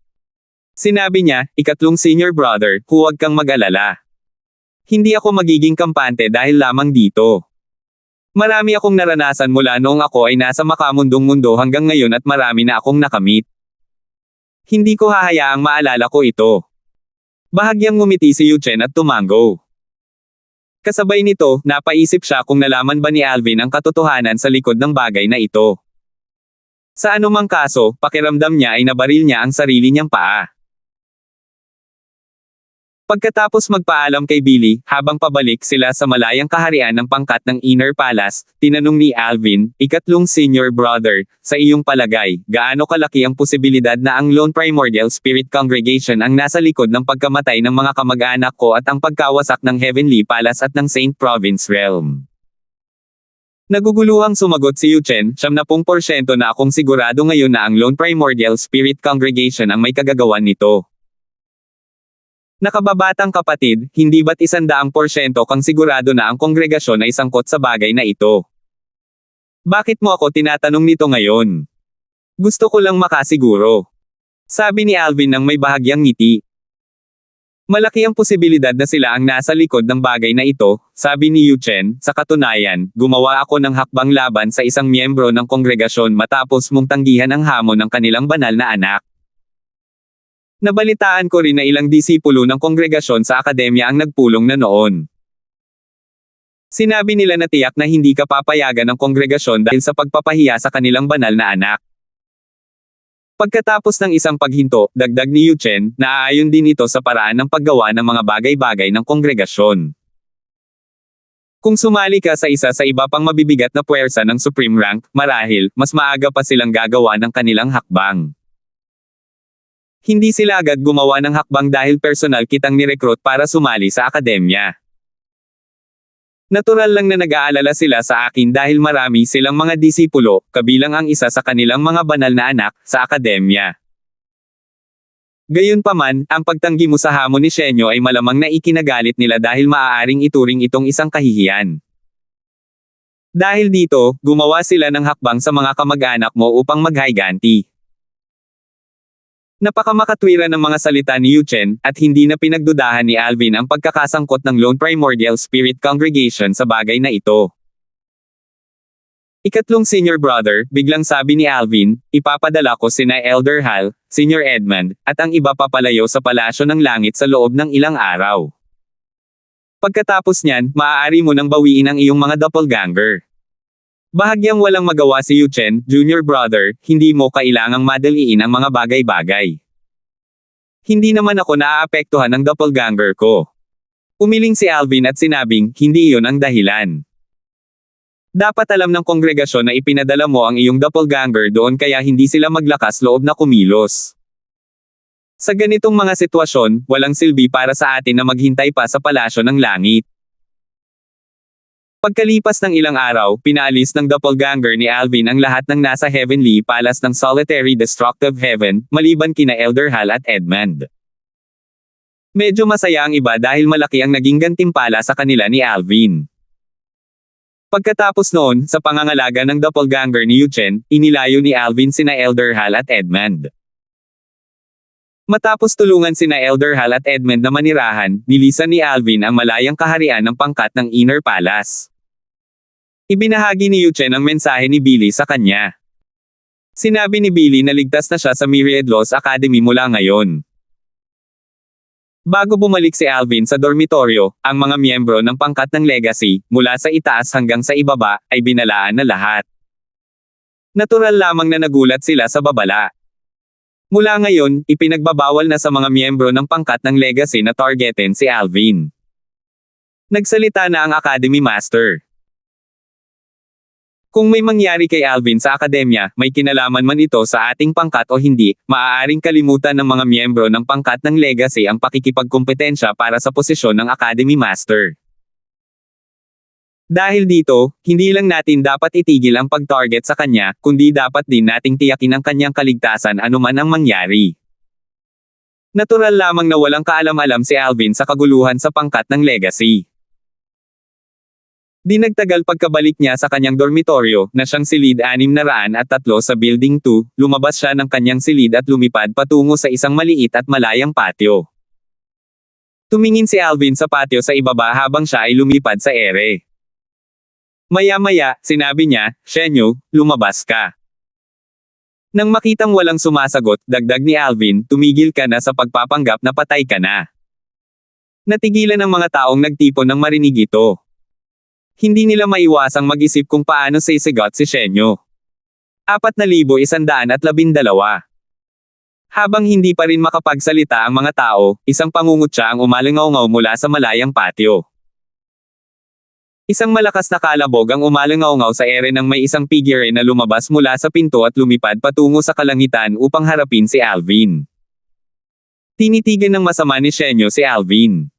Sinabi niya, ikatlong senior brother, huwag kang mag-alala. Hindi ako magiging kampante dahil lamang dito. Marami akong naranasan mula noong ako ay nasa makamundong mundo hanggang ngayon at marami na akong nakamit. Hindi ko hahayaang maalala ko ito. Bahagyang ngumiti si Yu Chen at tumango. Kasabay nito, napaisip siya kung nalaman ba ni Alvin ang katotohanan sa likod ng bagay na ito. Sa anumang kaso, pakiramdam niya ay nabaril niya ang sarili niyang paa. Pagkatapos magpaalam kay Billy, habang pabalik sila sa malayang kaharian ng pangkat ng Inner Palace, tinanong ni Alvin, ikatlong senior brother, sa iyong palagay, gaano kalaki ang posibilidad na ang Lone Primordial Spirit Congregation ang nasa likod ng pagkamatay ng mga kamag-anak ko at ang pagkawasak ng Heavenly Palace at ng Saint Province Realm? Naguguluhang sumagot si Yu Chen, 70% na akong sigurado ngayon na ang Lone Primordial Spirit Congregation ang may kagagawan nito. Nakababatang kapatid, hindi ba't 100% kang sigurado na ang kongregasyon ay sangkot sa bagay na ito? Bakit mo ako tinatanong nito ngayon? Gusto ko lang makasiguro. Sabi ni Alvin nang may bahagyang ngiti. Malaki ang posibilidad na sila ang nasa likod ng bagay na ito, sabi ni Yu Chen, sa katunayan, gumawa ako ng hakbang laban sa isang miyembro ng kongregasyon matapos mong tanggihan ang hamon ng kanilang banal na anak. Nabalitaan ko rin na ilang disipulo ng kongregasyon sa akademya ang nagpulong na noon. Sinabi nila na tiyak na hindi ka papayagan ng kongregasyon dahil sa pagpapahiya sa kanilang banal na anak. Pagkatapos ng isang paghinto, dagdag ni Yu Chen, naaayon din ito sa paraan ng paggawa ng mga bagay-bagay ng kongregasyon. Kung sumali ka sa isa sa iba pang mabibigat na puwersa ng Supreme Rank, marahil, mas maaga pa silang gagawa ng kanilang hakbang. Hindi sila agad gumawa ng hakbang dahil personal kitang nirekrut para sumali sa akademya. Natural lang na nag-aalala sila sa akin dahil marami silang mga disipulo, kabilang ang isa sa kanilang mga banal na anak, sa akademya. Gayunpaman, ang pagtanggi mo sa hamon ni Shenyo ay malamang na ikinagalit nila dahil maaaring ituring itong isang kahihiyan. Dahil dito, gumawa sila ng hakbang sa mga kamag-anak mo upang maghayganti. Napakamakatwira ng mga salita ni Yuchen, at hindi na pinagdudahan ni Alvin ang pagkakasangkot ng Lone Primordial Spirit Congregation sa bagay na ito. Ikatlong senior brother, biglang sabi ni Alvin, ipapadala ko sina Elder Hal, Senior Edmund, at ang iba papalayo sa palasyo ng langit sa loob ng ilang araw. Pagkatapos niyan, maaari mo nang bawiin ang iyong mga doppelganger. Bahagyang walang magawa si Yuchen, junior brother, hindi mo kailangang madaliin ang mga bagay-bagay. Hindi naman ako naaapektuhan ng doppelganger ko. Umiling si Alvin at sinabing, hindi iyon ang dahilan. Dapat alam ng kongregasyon na ipinadala mo ang iyong doppelganger doon kaya hindi sila maglakas loob na kumilos. Sa ganitong mga sitwasyon, walang silbi para sa atin na maghintay pa sa palasyo ng langit. Pagkalipas ng ilang araw, pinaalis ng doppelganger ni Alvin ang lahat ng nasa Heavenly Palace ng Solitary Destructive Heaven, maliban kina Elder Hal at Edmund. Medyo masaya ang iba dahil malaki ang naging gantimpala sa kanila ni Alvin. Pagkatapos noon, sa pangangalaga ng doppelganger ni Yuchen, inilayo ni Alvin sina Elder Hal at Edmund. Matapos tulungan sina Elder Hal at Edmund na manirahan, nilisan ni Alvin ang malayang kaharian ng pangkat ng Inner Palace. Ibinahagi ni Yuchen ang mensahe ni Billy sa kanya. Sinabi ni Billy na ligtas na siya sa Myriad Laws Academy mula ngayon. Bago bumalik si Alvin sa dormitoryo, ang mga miyembro ng pangkat ng Legacy, mula sa itaas hanggang sa ibaba, ay binalaan na lahat. Natural lamang na nagulat sila sa babala. Mula ngayon, ipinagbabawal na sa mga miyembro ng pangkat ng Legacy na targetin si Alvin. Nagsalita na ang Academy Master. Kung may mangyari kay Alvin sa akademya, may kinalaman man ito sa ating pangkat o hindi, maaaring kalimutan ng mga miyembro ng pangkat ng Legacy ang pakikipagkompetensya para sa posisyon ng Academy Master. Dahil dito, hindi lang natin dapat itigil ang pag-target sa kanya, kundi dapat din nating tiyakin ang kanyang kaligtasan anuman ang mangyari. Natural lamang na walang kaalam-alam si Alvin sa kaguluhan sa pangkat ng Legacy. Di nagtagal pagkabalik niya sa kanyang dormitoryo, na siyang silid 603 sa Building 2, lumabas siya ng kanyang silid at lumipad patungo sa isang maliit at malayang patio. Tumingin si Alvin sa patio sa ibaba habang siya ay lumipad sa ere. Maya-maya, sinabi niya, Shenyo, lumabas ka. Nang makitang walang sumasagot, dagdag ni Alvin, tumigil ka na sa pagpapanggap na patay ka na. Natigilan ang mga taong nagtipon nang marinig ito. Hindi nila maiwasang mag-isip kung paano sisigot si Shenyo. 4,112. Habang hindi pa rin makapagsalita ang mga tao, isang pangungutya ang umalingaw-ngaw mula sa malayang patio. Isang malakas na kalabog ang umalingaw-ngaw sa ere nang may isang figure na lumabas mula sa pinto at lumipad patungo sa kalangitan upang harapin si Alvin. Tinitigan ng masama ni Shenyo si Alvin.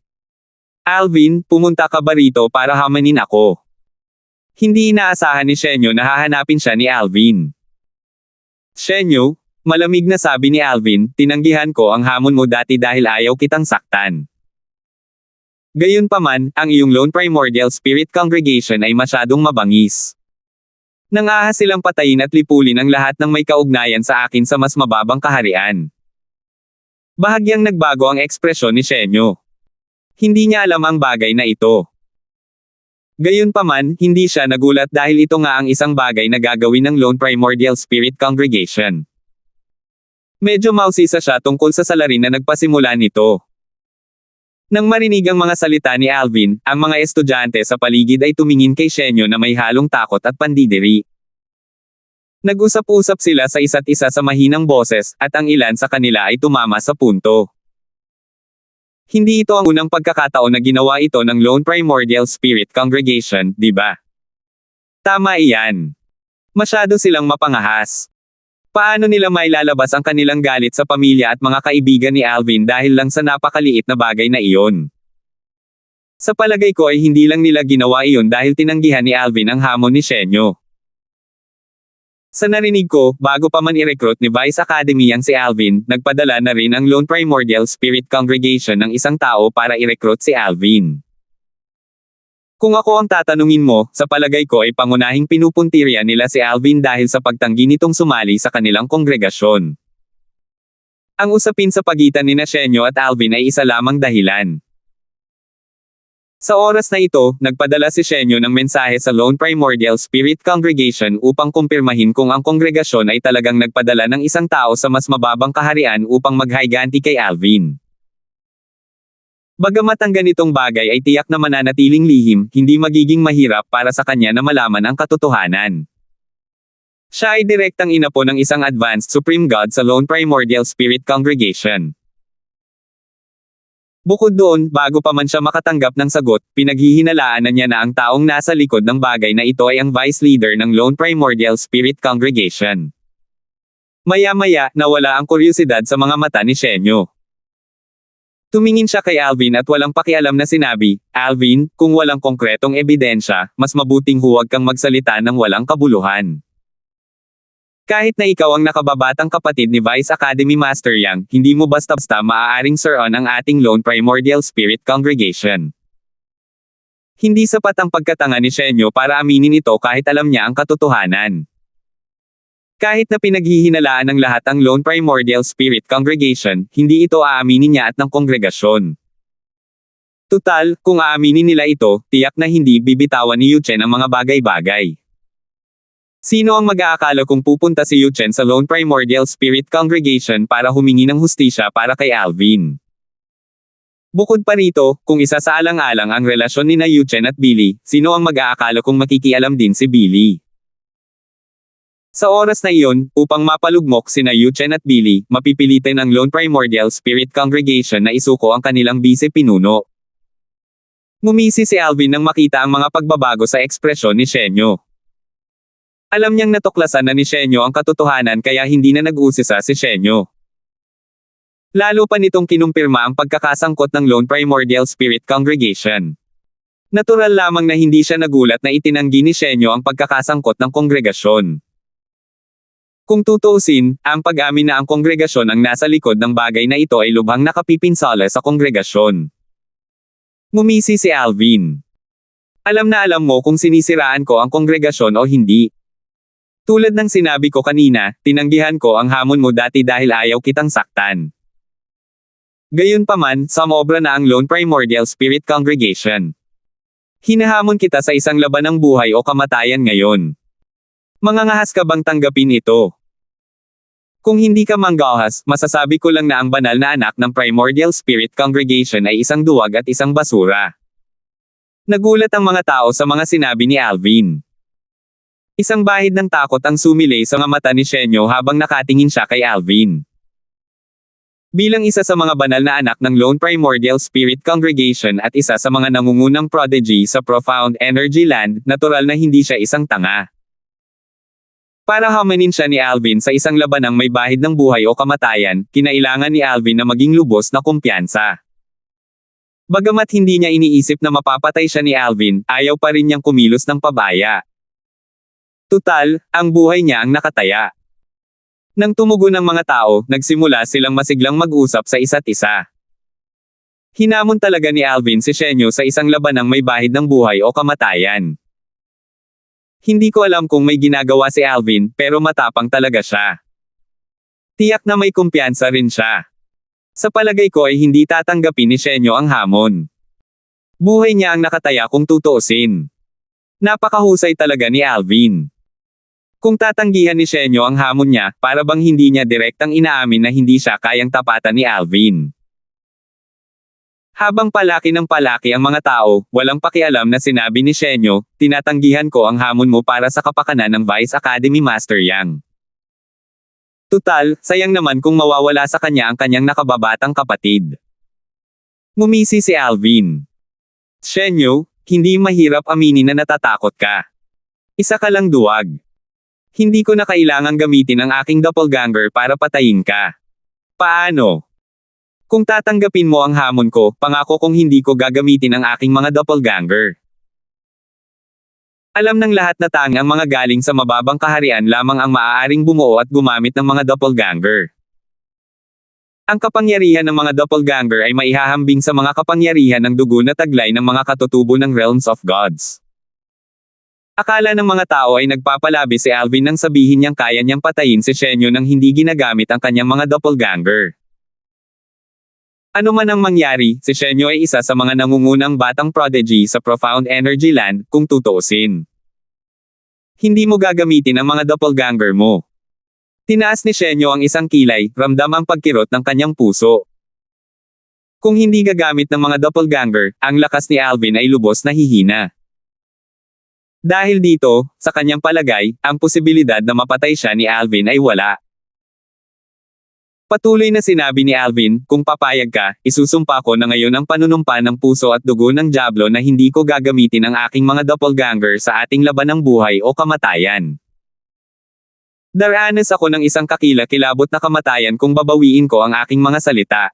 Alvin, pumunta ka ba rito para hamanin ako? Hindi inaasahan ni Shenyo na hahanapin siya ni Alvin. Shenyo, malamig na sabi ni Alvin, tinanggihan ko ang hamon mo dati dahil ayaw kitang saktan. Gayunpaman, ang iyong Lone Primordial Spirit Congregation ay masyadong mabangis. Nangahas silang patayin at lipulin ang lahat ng may kaugnayan sa akin sa mas mababang kaharian. Bahagyang nagbago ang ekspresyon ni Shenyo. Hindi niya alam ang bagay na ito. Gayunpaman, hindi siya nagulat dahil ito nga ang isang bagay na gagawin ng Lone Primordial Spirit Congregation. Medyo mausisa siya tungkol sa salarin na nagpasimula nito. Nang marinig ang mga salita ni Alvin, ang mga estudyante sa paligid ay tumingin kay Shenyo na may halong takot at pandidiri. Nag-usap-usap sila sa isa't isa sa mahinang boses, at ang ilan sa kanila ay tumama sa punto. Hindi ito ang unang pagkakataon na ginawa ito ng Lone Primordial Spirit Congregation, di ba? Tama iyan. Masyado silang mapangahas. Paano nila mailalabas ang kanilang galit sa pamilya at mga kaibigan ni Alvin dahil lang sa napakaliit na bagay na iyon? Sa palagay ko ay hindi lang nila ginawa iyon dahil tinanggihan ni Alvin ang hamon ni Shenyo. Sa narinig ko, bago pa man i-recruit ni Vice Academy ang si Alvin, nagpadala na rin ang Lone Primordial Spirit Congregation ng isang tao para i-recruit si Alvin. Kung ako ang tatanungin mo, sa palagay ko ay pangunahing pinupuntirya nila si Alvin dahil sa pagtanggi nitong sumali sa kanilang kongregasyon. Ang usapin sa pagitan ni Shenyo at Alvin ay isa lamang dahilan. Sa oras na ito, nagpadala si Shenyo ng mensahe sa Lone Primordial Spirit Congregation upang kumpirmahin kung ang kongregasyon ay talagang nagpadala ng isang tao sa mas mababang kaharian upang maghayganti kay Alvin. Bagamat ang ganitong bagay ay tiyak na mananatiling lihim, hindi magiging mahirap para sa kanya na malaman ang katotohanan. Siya ay direktang inapo ng isang advanced Supreme God sa Lone Primordial Spirit Congregation. Bukod doon, bago pa man siya makatanggap ng sagot, pinaghihinalaan na niya na ang taong nasa likod ng bagay na ito ay ang vice leader ng Lone Primordial Spirit Congregation. Maya-maya, nawala ang kuryosidad sa mga mata ni Shenyo. Tumingin siya kay Alvin at walang pakialam na sinabi, "Alvin, kung walang konkretong ebidensya, mas mabuting huwag kang magsalita ng walang kabuluhan. Kahit na ikaw ang nakababatang kapatid ni Vice Academy Master Yang, hindi mo basta-basta maaaring suron ang ating Lone Primordial Spirit Congregation." Hindi sapat ang pagkatanga ni Shenyo para aminin ito kahit alam niya ang katotohanan. Kahit na pinaghihinalaan ng lahat ang Lone Primordial Spirit Congregation, hindi ito aaminin niya at ng kongregasyon. Tutal, kung aaminin nila ito, tiyak na hindi bibitawan ni Yuchen ang mga bagay-bagay. Sino ang mag-aakala kung pupunta si Yuchen sa Lone Primordial Spirit Congregation para humingi ng hustisya para kay Alvin? Bukod pa rito, kung isa sa alang-alang ang relasyon ni Yuchen at Billy, sino ang mag-aakala kung makikialam din si Billy? Sa oras na iyon, upang mapalugmok sina Yuchen at Billy, mapipilitin ang Lone Primordial Spirit Congregation na isuko ang kanilang bise-pinuno. Ngumisi si Alvin nang makita ang mga pagbabago sa ekspresyon ni Shenyo. Alam niyang natuklasan na ni Shenyo ang katotohanan kaya hindi na nag-usisa si Shenyo. Lalo pa nitong kinumpirma ang pagkakasangkot ng Lone Primordial Spirit Congregation. Natural lamang na hindi siya nagulat na itinanggi ni Shenyo ang pagkakasangkot ng kongregasyon. Kung tutuusin, ang pag-amin na ang kongregasyon ang nasa likod ng bagay na ito ay lubhang nakapipinsala sa kongregasyon. Ngumisi si Alvin. Alam na alam mo kung sinisiraan ko ang kongregasyon o hindi. Tulad ng sinabi ko kanina, tinanggihan ko ang hamon mo dati dahil ayaw kitang saktan. Gayunpaman, sumobra na ang Lone Primordial Spirit Congregation. Hinahamon kita sa isang laban ng buhay o kamatayan ngayon. Mangangahas ka bang tanggapin ito? Kung hindi ka manggahas, masasabi ko lang na ang banal na anak ng Primordial Spirit Congregation ay isang duwag at isang basura. Nagulat ang mga tao sa mga sinabi ni Alvin. Isang bahid ng takot ang sumilay sa mga mata ni Shenyo habang nakatingin siya kay Alvin. Bilang isa sa mga banal na anak ng Lone Primordial Spirit Congregation at isa sa mga nangungunang prodigy sa Profound Energy Land, natural na hindi siya isang tanga. Para hamanin siya ni Alvin sa isang labanang may bahid ng buhay o kamatayan, kinailangan ni Alvin na maging lubos na kumpiyansa. Bagamat hindi niya iniisip na mapapatay siya ni Alvin, ayaw pa rin niyang kumilos ng pabaya. Tutal, ang buhay niya ang nakataya. Nang tumugon ang mga tao, nagsimula silang masiglang mag-usap sa isa't isa. Hinamon talaga ni Alvin si Shenyo sa isang labanang may bahid ng buhay o kamatayan. Hindi ko alam kung may ginagawa si Alvin, pero matapang talaga siya. Tiyak na may kumpiyansa rin siya. Sa palagay ko ay hindi tatanggapin ni Shenyo ang hamon. Buhay niya ang nakataya kung tutuusin. Napakahusay talaga ni Alvin. Kung tatanggihan ni Shenyo ang hamon niya, para bang hindi niya direktang inaamin na hindi siya kayang tapatan ni Alvin. Habang palaki ng palaki ang mga tao, walang pakialam na sinabi ni Shenyo, tinatanggihan ko ang hamon mo para sa kapakanan ng Vice Academy Master Yang. Tutal, sayang naman kung mawawala sa kanya ang kanyang nakababatang kapatid. Ngumisi si Alvin. Shenyo, hindi mahirap aminin na natatakot ka. Isa ka lang duwag. Hindi ko na kailangang gamitin ang aking doppelganger para patayin ka. Paano? Kung tatanggapin mo ang hamon ko, pangako kong hindi ko gagamitin ang aking mga doppelganger. Alam ng lahat na tanging ang mga galing sa mababang kaharian lamang ang maaaring bumuo at gumamit ng mga doppelganger. Ang kapangyarihan ng mga doppelganger ay maihahambing sa mga kapangyarihan ng dugo na taglay ng mga katutubo ng realms of gods. Akala ng mga tao ay nagpapalabi si Alvin nang sabihin niyang kaya niyang patayin si Shenyo nang hindi ginagamit ang kanyang mga doppelganger. Ano man ang mangyari, si Shenyo ay isa sa mga nangungunang batang prodigy sa Profound Energy Land, kung tutuusin. Hindi mo gagamitin ang mga doppelganger mo. Tinaas ni Shenyo ang isang kilay, ramdam ang pagkirot ng kanyang puso. Kung hindi gagamit ng mga doppelganger, ang lakas ni Alvin ay lubos na hihina. Dahil dito, sa kanyang palagay, ang posibilidad na mapatay siya ni Alvin ay wala. Patuloy na sinabi ni Alvin, kung papayag ka, isusumpa ko na ngayon ang panunumpa ng puso at dugo ng Diablo na hindi ko gagamitin ang aking mga doppelganger sa ating laban ng buhay o kamatayan. Daranas ako ng isang kakilakilabot na kamatayan kung babawiin ko ang aking mga salita.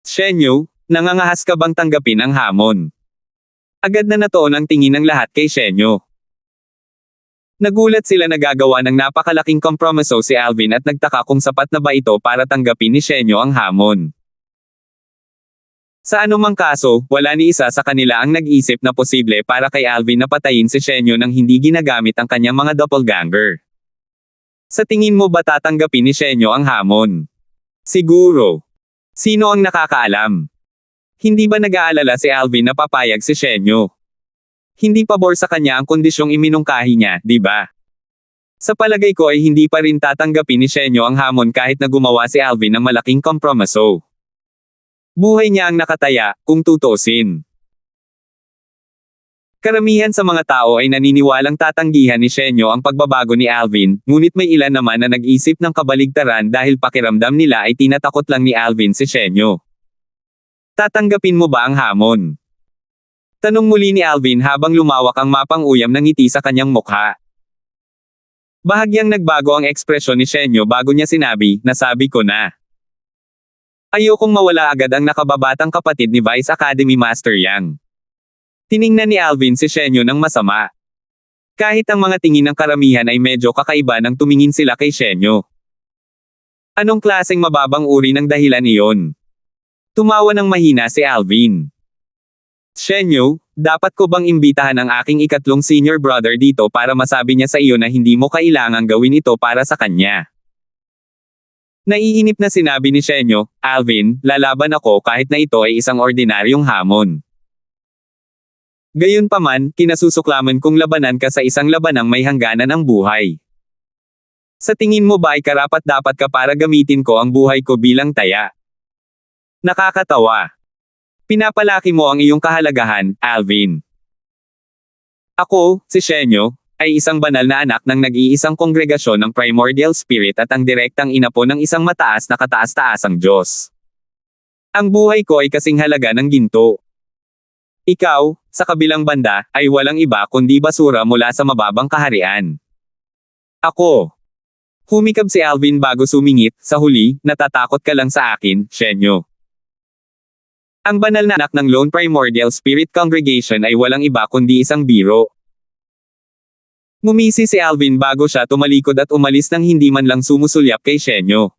Shenyo, nangangahas ka bang tanggapin ang hamon? Agad na natuon ang tingin ng lahat kay Shenyo. Nagulat sila na gagawa ng napakalaking kompromiso si Alvin at nagtaka kung sapat na ba ito para tanggapin ni Shenyo ang hamon. Sa anumang kaso, wala ni isa sa kanila ang nag-isip na posible para kay Alvin na patayin si Shenyo nang hindi ginagamit ang kanyang mga doppelganger. Sa tingin mo ba tatanggapin ni Shenyo ang hamon? Siguro. Sino ang nakakaalam? Hindi ba nag-aalala si Alvin na papayag si Shenyo? Hindi pabor sa kanya ang kondisyong iminungkahi niya, di ba? Sa palagay ko ay hindi pa rin tatanggapin ni Shenyo ang hamon kahit na gumawa si Alvin ng malaking kompromiso. Buhay niya ang nakataya, kung tutuusin. Karamihan sa mga tao ay naniniwalang tatanggihan ni Shenyo ang pagbabago ni Alvin, ngunit may ilan naman na nag-isip ng kabaligtaran dahil pakiramdam nila ay tinatakot lang ni Alvin si Shenyo. Tatanggapin mo ba ang hamon? Tanong muli ni Alvin habang lumawak ang mapang uyam ng ngiti sa kanyang mukha. Bahagyang nagbago ang ekspresyon ni Shenyo bago niya sinabi, nasabi ko na. Ayokong mawala agad ang nakababatang kapatid ni Vice Academy Master Yang. Tiningnan ni Alvin si Shenyo ng masama. Kahit ang mga tingin ng karamihan ay medyo kakaiba nang tumingin sila kay Shenyo. Anong klaseng mababang uri ng dahilan iyon? Tumawa ng mahina si Alvin. Shenyo, dapat ko bang imbitahan ang aking ikatlong senior brother dito para masabi niya sa iyo na hindi mo kailangang gawin ito para sa kanya? Naiinip na sinabi ni Shenyo, Alvin, lalaban ako kahit na ito ay isang ordinaryong hamon. Gayunpaman, kinasusuklaman kong labanan ka sa isang labanang may hangganan ang buhay. Sa tingin mo ba ay karapat-dapat ka para gamitin ko ang buhay ko bilang taya? Nakakatawa. Pinapalaki mo ang iyong kahalagahan, Alvin. Ako, si Shenyo, ay isang banal na anak ng nag-iisang kongregasyon ng Primordial Spirit at ang direktang inapo ng isang mataas na kataas-taasang Diyos. Ang buhay ko ay kasing halaga ng ginto. Ikaw, sa kabilang banda, ay walang iba kundi basura mula sa mababang kaharian. Ako. Humikab si Alvin bago sumingit, sa huli, natatakot ka lang sa akin, Shenyo. Ang banal na anak ng Lone Primordial Spirit Congregation ay walang iba kundi isang biro. Ngumisi si Alvin bago siya tumalikod at umalis nang hindi man lang sumusulyap kay Shenyo.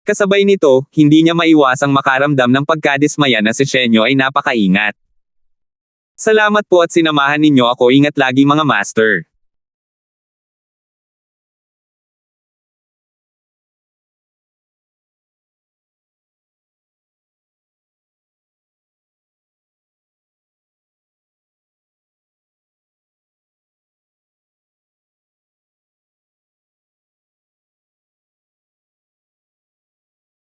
Kasabay nito, hindi niya maiwasang makaramdam ng pagkadismaya na si Shenyo ay napakaingat. Salamat po at sinamahan ninyo ako, ingat lagi mga master.